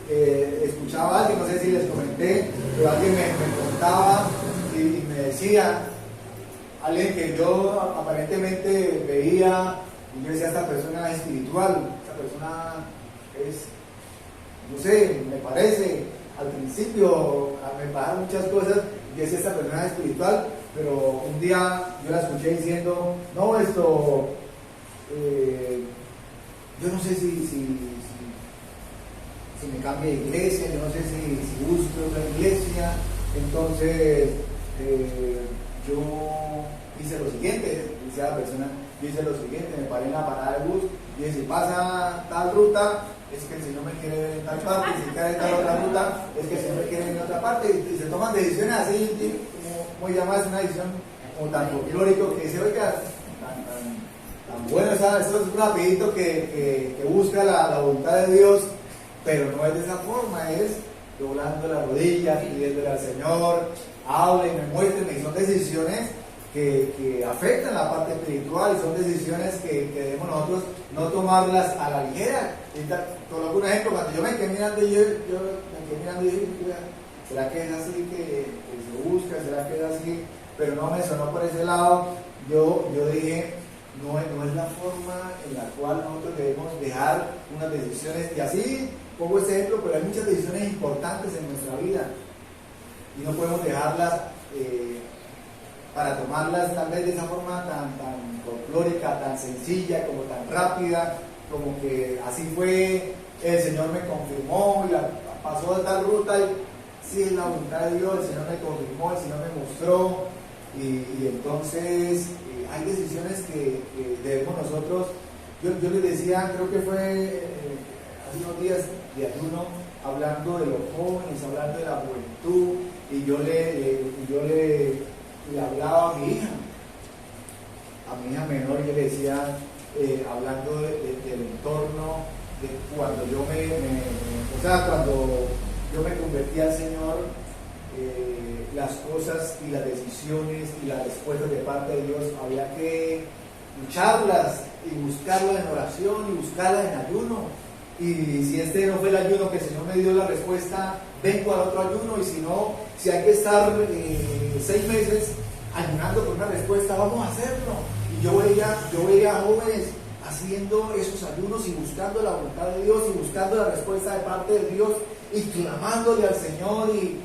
escuchaba a alguien, no sé si les comenté, pero alguien me contaba y me decía, alguien que yo aparentemente veía, y yo decía, esta persona es espiritual, esta persona es, no sé, me parece, al principio me pasaron muchas cosas, y decía, esta persona es espiritual, pero un día yo la escuché diciendo, no, yo no sé si me cambie de iglesia, yo no sé si busco otra iglesia, entonces yo hice lo siguiente, dice la persona, yo hice lo siguiente, me paré en la parada de bus, y dije, si pasa tal ruta, es que el Señor me quiere ver en tal parte, y si cae en tal otra ruta, es que el Señor me quiere ver en otra parte, y se toman decisiones así, como llamas, una decisión como tan folclórico, que dice, oiga, tan bueno, eso es un rapidito que busca la voluntad de Dios, pero no es de esa forma, es doblando las rodillas, pidiéndole al Señor, háblenme, muéstrenme, y son decisiones que afectan la parte espiritual, y son decisiones que debemos nosotros no tomarlas a la ligera. Coloco un ejemplo, cuando yo me quedé mirando y dije, ¿será que es así que se busca? ¿Será que es así? Pero no me sonó por ese lado. Yo dije, no es la forma en la cual nosotros debemos dejar unas decisiones, y así pongo ese ejemplo, pero hay muchas decisiones importantes en nuestra vida y no podemos dejarlas para tomarlas tal vez de esa forma tan folclórica, tan sencilla, como tan rápida, como que así fue, el Señor me confirmó y pasó de tal ruta, y sí es la voluntad de Dios, el Señor me confirmó, el Señor me mostró, y entonces hay decisiones que debemos nosotros. Yo les decía, creo que fue hace unos días de ayuno, hablando de los jóvenes, hablando de la juventud, y yo le hablaba a mi hija menor, y yo le decía, hablando del entorno, de cuando yo cuando yo me convertí al Señor, las cosas y las decisiones y las respuestas de parte de Dios había que lucharlas y buscarlas en oración y buscarlas en ayuno. Y si este no fue el ayuno que el Señor me dio la respuesta vengo al otro ayuno, y si no, si hay que estar 6 meses ayunando por una respuesta, vamos a hacerlo. Y yo veía a jóvenes haciendo esos ayunos y buscando la voluntad de Dios y buscando la respuesta de parte de Dios y clamándole al Señor y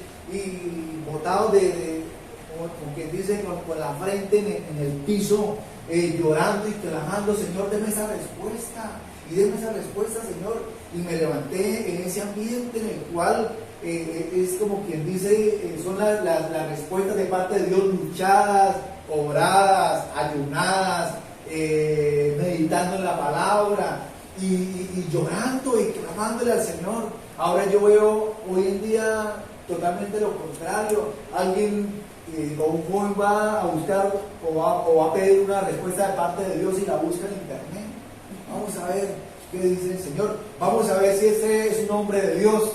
botados como quien dice, con la frente en el piso, llorando y clamando: Señor, deme esa respuesta, y deme esa respuesta, Señor. Y me levanté en ese ambiente en el cual es como quien dice, son las respuestas de parte de Dios, luchadas, oradas, ayunadas, meditando en la palabra y llorando y clamándole al Señor. Ahora yo veo hoy en día totalmente lo contrario. Alguien o un joven va a buscar o va a pedir una respuesta de parte de Dios y la busca en internet. Vamos a ver qué dice el Señor, vamos a ver si ese es un hombre de Dios,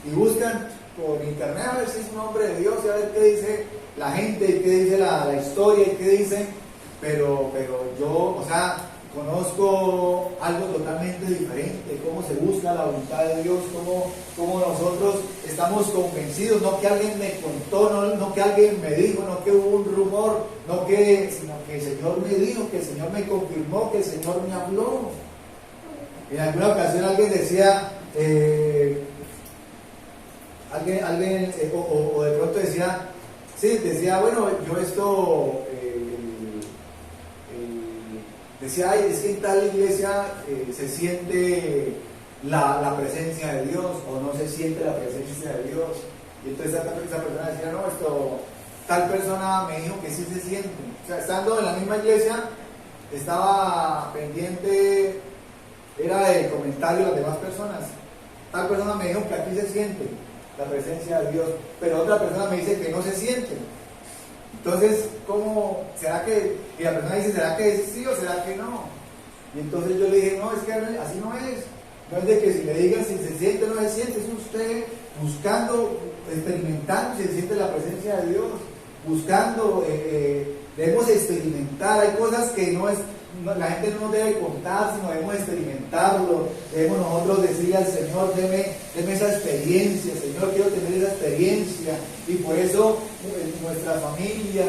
y buscan por internet a ver si es un hombre de Dios y a ver qué dice la gente y qué dice la historia y qué dice. Pero yo, conozco algo totalmente diferente, cómo se busca la voluntad de Dios, cómo nosotros estamos convencidos, no que alguien me contó, no que alguien me dijo, no que hubo un rumor, sino que el Señor me dijo, que el Señor me confirmó, que el Señor me habló. En alguna ocasión alguien decía, alguien o de pronto decía, bueno, yo esto... decía, ay, es que en tal iglesia se siente la presencia de Dios, o no se siente la presencia de Dios. Y entonces esa persona decía, no, tal persona me dijo que sí se siente. O sea, estando en la misma iglesia, estaba pendiente, era el comentario de las demás personas. Tal persona me dijo que aquí se siente la presencia de Dios, pero otra persona me dice que no se siente. Entonces, ¿cómo será que? Y la persona dice, ¿será que es sí o será que no? Y entonces yo le dije, no, es que así no es. No es de que si le digan si se siente o no se siente, es usted buscando, experimentando si se siente la presencia de Dios, buscando, debemos experimentar. Hay cosas que la gente no nos debe contar, sino debemos experimentarlo. Debemos nosotros decirle al Señor, deme esa experiencia, Señor, quiero tener esa experiencia. Y por eso nuestra familia,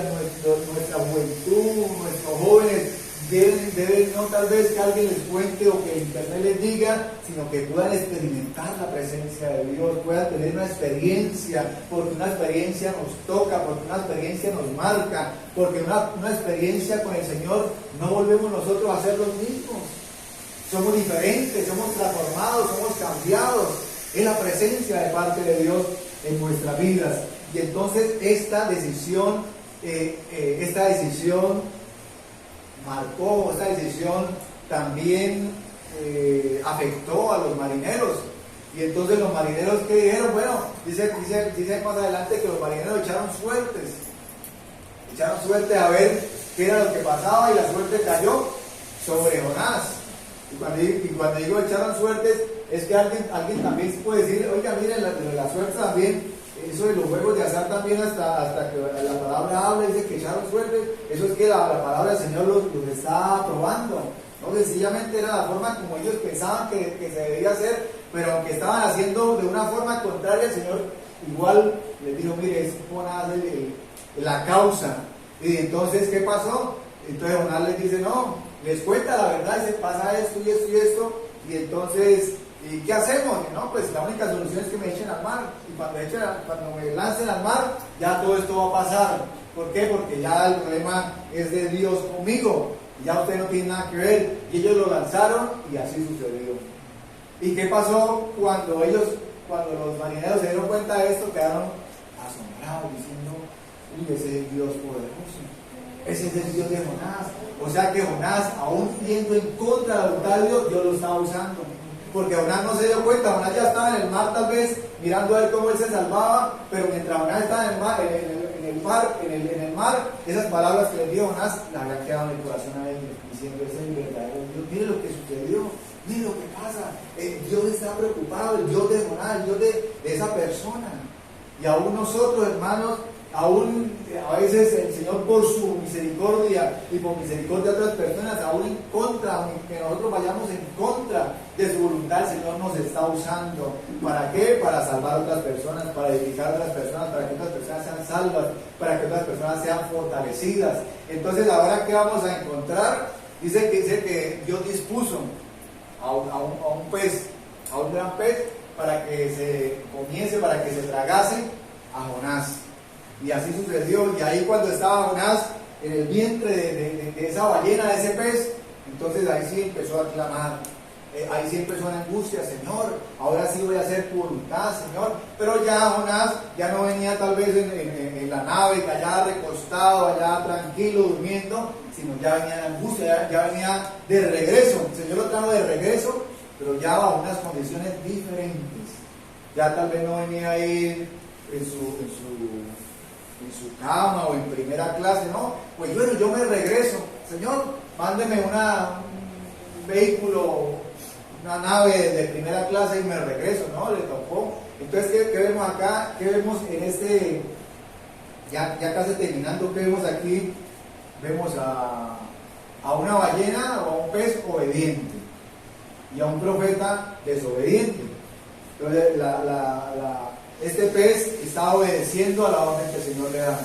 nuestra juventud, nuestros jóvenes deben no tal vez que alguien les cuente o que el internet les diga, sino que puedan experimentar la presencia de Dios, puedan tener una experiencia, porque una experiencia nos toca, porque una experiencia nos marca, porque una experiencia con el Señor no volvemos nosotros a ser los mismos. Somos diferentes, somos transformados, somos cambiados. Es la presencia de parte de Dios en nuestras vidas. Y entonces esta decisión marcó, esta decisión también afectó a los marineros. Y entonces los marineros, ¿qué dijeron? Bueno, dice más adelante que los marineros echaron suerte a ver qué era lo que pasaba, y la suerte cayó sobre Jonás. Y cuando digo echaron suertes, es que alguien también puede decir, oiga, miren, la suerte también, eso de los juegos de azar también, hasta que la palabra habla, dice que echaron suerte, eso es que la palabra del Señor los está aprobando. No, sencillamente era la forma como ellos pensaban que se debía hacer, pero aunque estaban haciendo de una forma contraria, el Señor igual les dijo, mire, es Jonás la causa. Y entonces, ¿qué pasó? Entonces Jonás les dice, no, les cuenta la verdad, y se pasa esto y esto y esto, y entonces, ¿y qué hacemos? No, pues la única solución es que me echen al mar, y cuando me lancen al mar, ya todo esto va a pasar. ¿Por qué? Porque ya el problema es de Dios conmigo, ya usted no tiene nada que ver. Y ellos lo lanzaron, y así sucedió. ¿Y qué pasó cuando los marineros se dieron cuenta de esto? Quedaron asombrados, diciendo, uy, ese es el Dios poderoso, ese es el Dios de Jonás. O sea que Jonás, aún yendo en contra de la voluntad de Dios, Dios lo estaba usando. Porque Jonás no se dio cuenta, Jonás ya estaba en el mar tal vez, mirando a ver cómo él se salvaba, pero mientras Jonás estaba en el mar, esas palabras que le dio Jonás, le habían quedado en el corazón a él, diciendo, ese es el verdadero Dios, mire lo que sucedió, mire lo que pasa, Dios está preocupado, el Dios de Jonás, el Dios de esa persona. Y aún nosotros, hermanos, aún a veces el Señor por su misericordia y por misericordia de otras personas, aún en contra, aunque nosotros vayamos en contra de su voluntad, el Señor nos está usando. ¿Para qué? Para salvar a otras personas, para edificar a otras personas, para que otras personas sean salvas, para que otras personas sean fortalecidas. Entonces, ahora, ¿qué vamos a encontrar? Dice que Dios dispuso a un pez, a un gran pez, para que se comiese, para que se tragase a Jonás. Y así sucedió. Y ahí, cuando estaba Jonás en el vientre de esa ballena, de ese pez, entonces ahí sí empezó a clamar. Ahí sí empezó la angustia: Señor, ahora sí voy a hacer tu voluntad, Señor. Pero ya Jonás ya no venía tal vez en la nave, allá recostado, allá tranquilo, durmiendo, sino ya venía la angustia, ya venía de regreso. El Señor lo trajo de regreso, pero ya bajo unas condiciones diferentes. Ya tal vez no venía ahí en su cama o en primera clase, no. Pues bueno, yo me regreso, Señor, mándeme un vehículo, una nave de primera clase y me regreso, ¿no? Le tocó. Entonces, ¿qué vemos acá? ¿Qué vemos en este, ya casi terminando? ¿Qué vemos aquí? Vemos a una ballena o a un pez obediente y a un profeta desobediente. Entonces, este pez está obedeciendo a la orden que el Señor le da.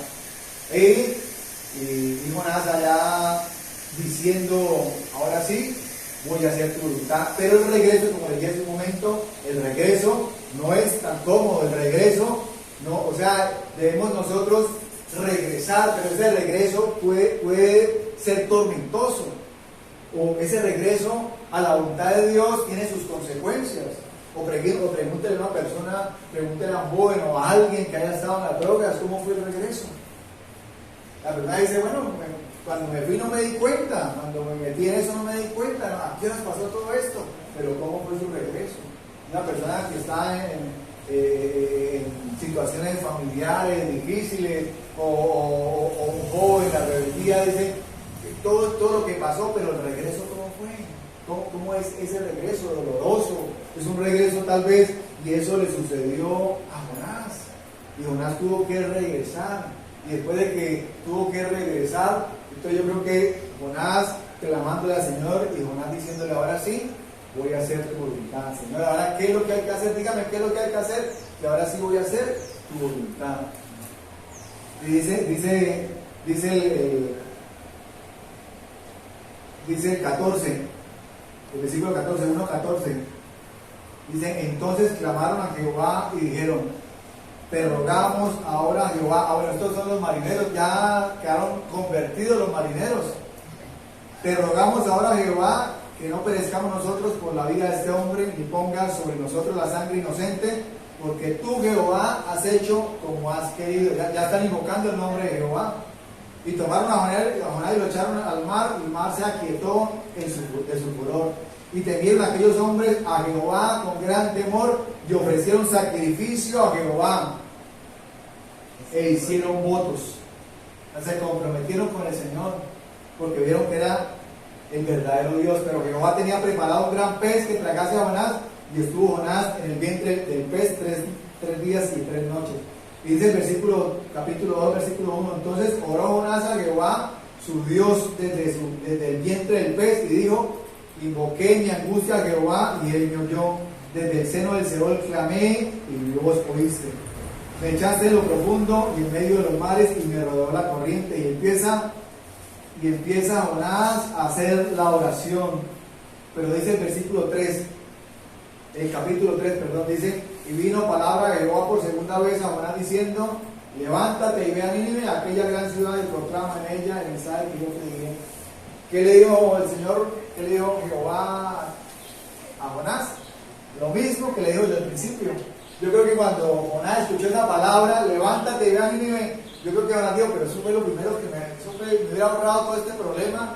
Y Jonás allá diciendo: ahora sí, voy a hacer tu voluntad. Pero el regreso, como le dije hace un momento, el regreso no es tan cómodo. El regreso, no, o sea, debemos nosotros regresar, pero ese regreso puede ser tormentoso. O ese regreso a la voluntad de Dios tiene sus consecuencias. O pregúntele a una persona, pregúntele a un joven o a alguien que haya estado en las drogas, ¿cómo fue el regreso? La persona dice: bueno, cuando me fui no me di cuenta, cuando me metí en eso no me di cuenta, ¿a qué horas pasó todo esto? Pero ¿cómo fue su regreso? Una persona que está en situaciones familiares difíciles, o un joven, la rebeldía, dice todo lo que pasó, pero el regreso, ¿cómo fue? ¿Cómo es ese regreso doloroso? Es un regreso tal vez, y eso le sucedió a Jonás. Y Jonás tuvo que regresar. Y después de que tuvo que regresar, entonces yo creo que Jonás clamándole al Señor y Jonás diciéndole: ahora sí, voy a hacer tu voluntad, Señor. Ahora, ¿qué es lo que hay que hacer? Dígame, ¿qué es lo que hay que hacer? Que ahora sí voy a hacer tu voluntad. Y dice el 14, el versículo 14, 1:14. Dice: entonces clamaron a Jehová y dijeron: te rogamos ahora, Jehová. Ahora, estos son los marineros, ya quedaron convertidos los marineros. Te rogamos ahora, Jehová, que no perezcamos nosotros por la vida de este hombre, ni pongas sobre nosotros la sangre inocente, porque tú, Jehová, has hecho como has querido. Ya están invocando el nombre de Jehová. Y tomaron a Jonás y lo echaron al mar, y el mar se aquietó de su furor. Y temieron aquellos hombres a Jehová con gran temor, y ofrecieron sacrificio a Jehová, e hicieron votos. Se comprometieron con el Señor, porque vieron que era el verdadero Dios. Pero Jehová tenía preparado un gran pez que tragase a Jonás, y estuvo Jonás en el vientre del pez tres días y 3 noches. Y dice el capítulo 2, versículo 1: entonces oró Jonás a Jehová, su Dios, desde el vientre del pez, y dijo: invoqué mi angustia a Jehová, y él me oyó. Desde el seno del Seol clamé, y mi voz oíste. Me echaste en lo profundo y en medio de los mares, y me rodeó la corriente. Y empieza Jonás a hacer la oración. Pero dice el versículo 3, el capítulo 3, perdón, dice: y vino palabra de Jehová por segunda vez a Jonás diciendo: levántate y ve a Nínive, aquella gran ciudad, y proclama en ella el mensaje que yo te dije. ¿Qué le dijo el Señor? ¿Qué le dijo Jehová a Jonás? Lo mismo que le dijo yo al principio. Yo creo que cuando Jonás escuchó esa palabra: levántate y ve a Nínive, yo creo que Jonás dijo: pero eso fue lo primero que me hubiera ahorrado todo este problema.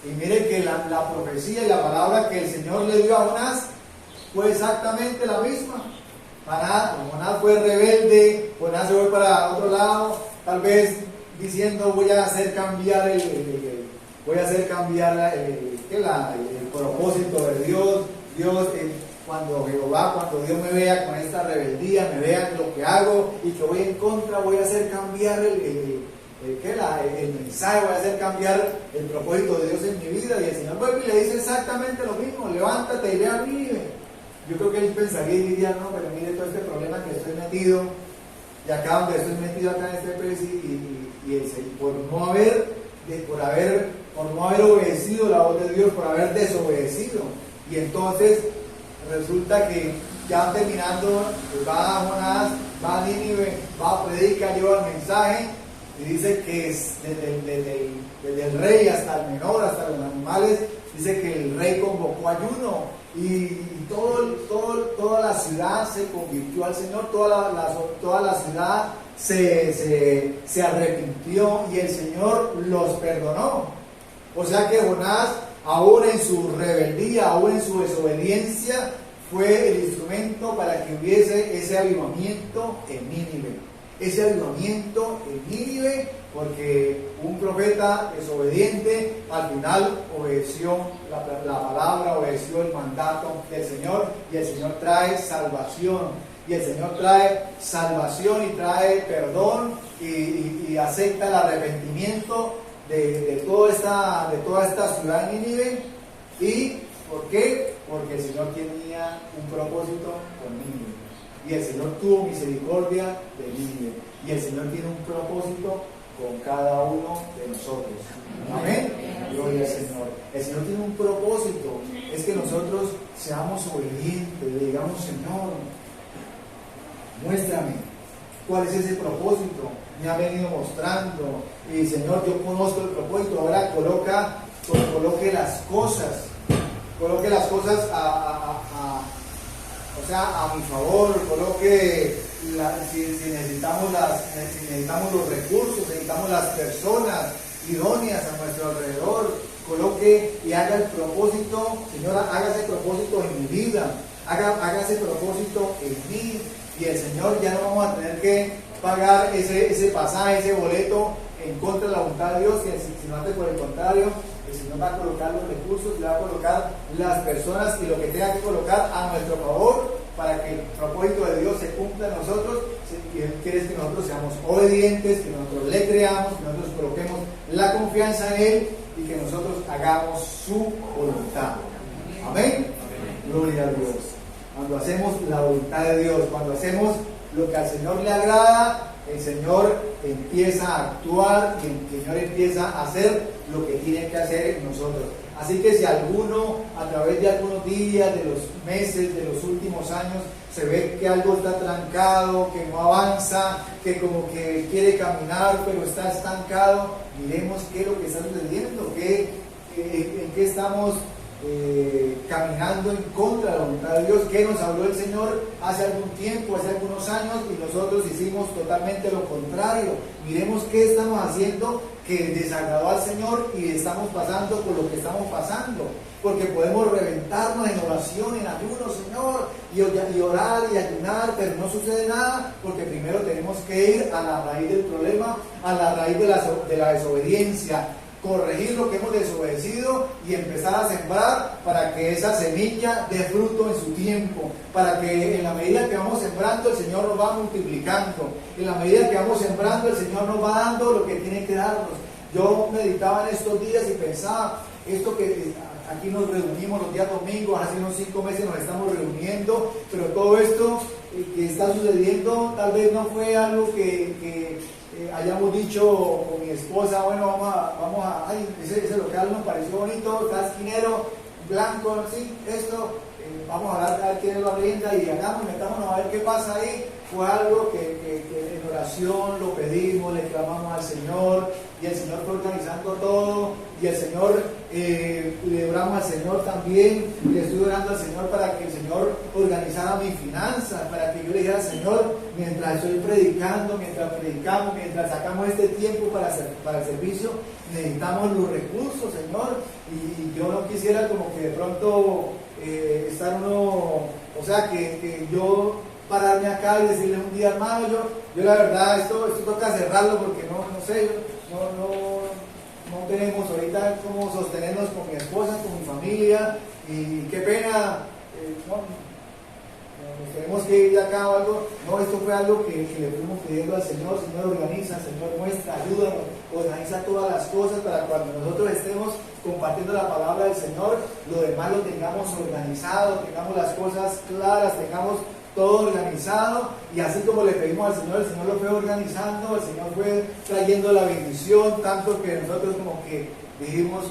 Y mire que la profecía y la palabra que el Señor le dio a Jonás fue exactamente la misma. Jonás fue rebelde, Jonás se fue para otro lado, tal vez diciendo: voy a hacer cambiar el propósito de Dios. Cuando Dios me vea con esta rebeldía, me vea lo que hago y que voy en contra, voy a hacer cambiar el mensaje, voy a hacer cambiar el propósito de Dios en mi vida. Y el Señor vuelve y le dice exactamente lo mismo: levántate y ve a Nínive. Yo creo que él pensaría y diría: no, pero mire todo este problema que estoy metido, y acá donde estoy metido, acá en este pez, por no haber obedecido la voz de Dios, por haber desobedecido. Y entonces resulta que ya terminando, pues va Jonás, va a Nínive, va a predicar, lleva el mensaje, y dice que desde el rey hasta el menor, hasta los animales, dice que el rey convocó ayuno, y toda la ciudad se convirtió al Señor, toda la ciudad se arrepintió, y el Señor los perdonó. O sea que Jonás, aún en su rebeldía, aún en su desobediencia, fue el instrumento para que hubiese ese avivamiento en Nínive. Ese avivamiento en Nínive, porque un profeta desobediente al final obedeció la palabra, obedeció el mandato del Señor, y el Señor trae salvación. Y el Señor trae salvación y trae perdón, y acepta el arrepentimiento de toda esta ciudad de Nínive. ¿Y por qué? Porque el Señor tenía un propósito con Nínive, y el Señor tuvo misericordia de Nínive, y el Señor tiene un propósito con cada uno de nosotros. Amén. Gloria al Señor. El Señor tiene un propósito, es que nosotros seamos obedientes, le digamos: Señor, muéstrame cuál es ese propósito. Me ha venido mostrando, y Señor, yo conozco el propósito, ahora coloque las cosas a mi favor, coloque si necesitamos los recursos, necesitamos las personas idóneas a nuestro alrededor, coloque y haga el propósito. Señora, haga ese propósito en mi vida, haga ese propósito en mí, y el Señor ya no vamos a tener que pagar ese pasaje, ese boleto en contra de la voluntad de Dios, sino antes, por el contrario, el Señor va a colocar los recursos, le va a colocar las personas y lo que tenga que colocar a nuestro favor para que el propósito de Dios se cumpla en nosotros. Y Él quiere que nosotros seamos obedientes, que nosotros le creamos, que nosotros coloquemos la confianza en Él, y que nosotros hagamos su voluntad. Amén. Gloria a Dios. Cuando hacemos la voluntad de Dios, cuando hacemos lo que al Señor le agrada, el Señor empieza a actuar, y el Señor empieza a hacer lo que tiene que hacer en nosotros. Así que si alguno, a través de algunos días, de los meses, de los últimos años, se ve que algo está trancado, que no avanza, que como que quiere caminar pero está estancado, miremos qué es lo que está sucediendo, en qué estamos caminando en contra de la voluntad de Dios, que nos habló el Señor hace algún tiempo, hace algunos años, y nosotros hicimos totalmente lo contrario. Miremos qué estamos haciendo que desagradó al Señor, y estamos pasando por lo que estamos pasando, porque podemos reventarnos en oración, en ayuno, Señor, y orar y ayunar, pero no sucede nada, porque primero tenemos que ir a la raíz del problema, a la raíz de la desobediencia, corregir lo que hemos desobedecido y empezar a sembrar para que esa semilla dé fruto en su tiempo, para que en la medida que vamos sembrando el Señor nos va multiplicando, en la medida que vamos sembrando el Señor nos va dando lo que tiene que darnos. Yo meditaba en estos días y pensaba, esto que aquí nos reunimos los días domingos, hace unos 5 meses nos estamos reuniendo, pero todo esto que está sucediendo tal vez no fue algo que hayamos dicho con mi esposa: bueno, vamos a ay, ese local nos pareció bonito, está esquinero, blanco, sí, esto, vamos a hablar a ver quién lo arrienda y metámonos a ver qué pasa ahí. Fue algo que en oración lo pedimos, le clamamos al Señor, y el Señor fue organizando todo, y el Señor, le oramos al Señor también, le estoy orando al Señor para que el Señor organizara mis finanzas, para que yo le dijera: Señor, mientras estoy predicando, mientras predicamos, mientras sacamos este tiempo para el servicio, necesitamos los recursos, Señor, y yo no quisiera como que de pronto estar uno, o sea, que yo pararme acá y decirle un día: hermano, yo la verdad, esto toca cerrarlo porque no sé, no tenemos ahorita cómo sostenernos con mi esposa, con mi familia, y qué pena, nos tenemos que ir acá o algo. No, esto fue algo que le fuimos pidiendo al Señor. Señor, organiza, Señor, muestra, ayúdanos, organiza todas las cosas para cuando nosotros estemos compartiendo la palabra del Señor, lo demás lo tengamos organizado, tengamos las cosas claras, tengamos todo organizado, y así como le pedimos al Señor, el Señor lo fue organizando, el Señor fue trayendo la bendición, tanto que nosotros como que dijimos,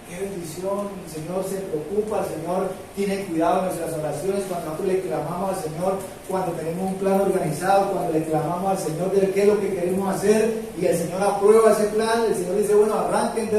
qué bendición, el Señor se preocupa, el Señor tiene cuidado de nuestras oraciones, cuando nosotros le clamamos al Señor, cuando tenemos un plan organizado, cuando le clamamos al Señor de qué es lo que queremos hacer, y el Señor aprueba ese plan, el Señor dice, bueno, arranquen,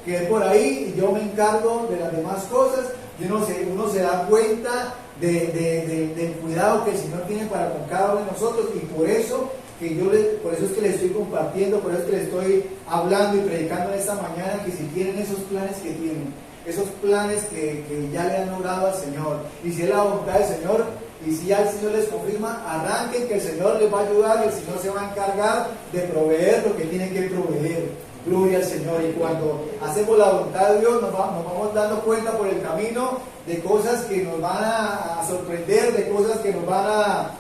que es por ahí, y yo me encargo de las demás cosas, y uno se da cuenta del cuidado que el Señor tiene para con cada uno de nosotros, y por eso es que le estoy compartiendo, por eso es que le estoy hablando y predicando en esta mañana, que si tienen esos planes que tienen, esos planes que ya le han logrado al Señor, y si es la voluntad del Señor, y si ya el Señor les confirma, arranquen, que el Señor les va a ayudar, el Señor se va a encargar de proveer lo que tienen que proveer. Gloria al Señor. Y cuando hacemos la voluntad de Dios, nos vamos dando cuenta por el camino de cosas que nos van a sorprender, de cosas que nos van a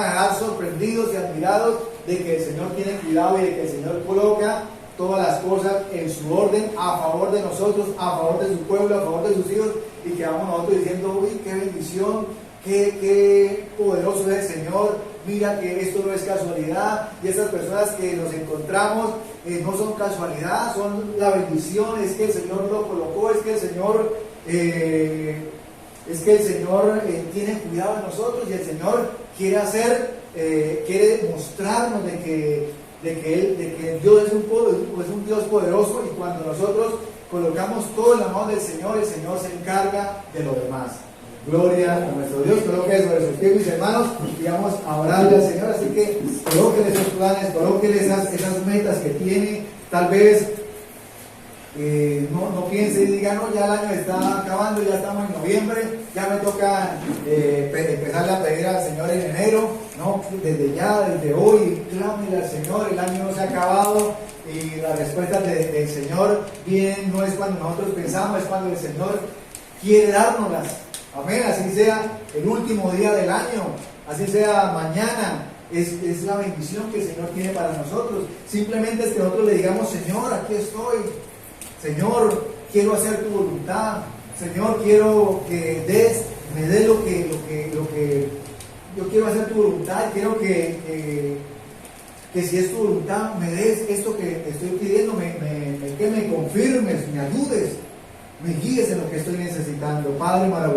dejar sorprendidos y admirados, de que el Señor tiene cuidado y de que el Señor coloca todas las cosas en su orden, a favor de nosotros, a favor de su pueblo, a favor de sus hijos, y que vamos nosotros diciendo, uy, qué bendición, qué poderoso es el Señor. Mira que esto no es casualidad, y esas personas que nos encontramos no son casualidad, son la bendición, es que el Señor lo colocó, es que el Señor tiene cuidado de nosotros, y el Señor quiere mostrarnos de que Dios es un Dios poderoso, y cuando nosotros colocamos todo en la mano del Señor, el Señor se encarga de lo demás. Gloria a nuestro Dios. Coloque sobre sus pies, mis hermanos, y vamos a orarle al Señor. Así que coloquen esos planes, coloquen esas metas que tiene. Tal vez no piense y diga, no, ya el año está acabando, ya estamos en noviembre, ya me toca empezarle a pedir al Señor en enero. No, desde hoy, clámele al Señor, el año no se ha acabado, y la respuesta del Señor bien no es cuando nosotros pensamos, es cuando el Señor quiere dárnoslas. Amén, así sea el último día del año, así sea mañana, es la bendición que el Señor tiene para nosotros. Simplemente es que nosotros le digamos, Señor, aquí estoy, Señor, quiero hacer tu voluntad, Señor, quiero que me des lo que yo quiero hacer tu voluntad, quiero que si es tu voluntad, me des esto que te estoy pidiendo, que me confirmes, me ayudes, me guíes en lo que estoy necesitando. Padre maravilloso.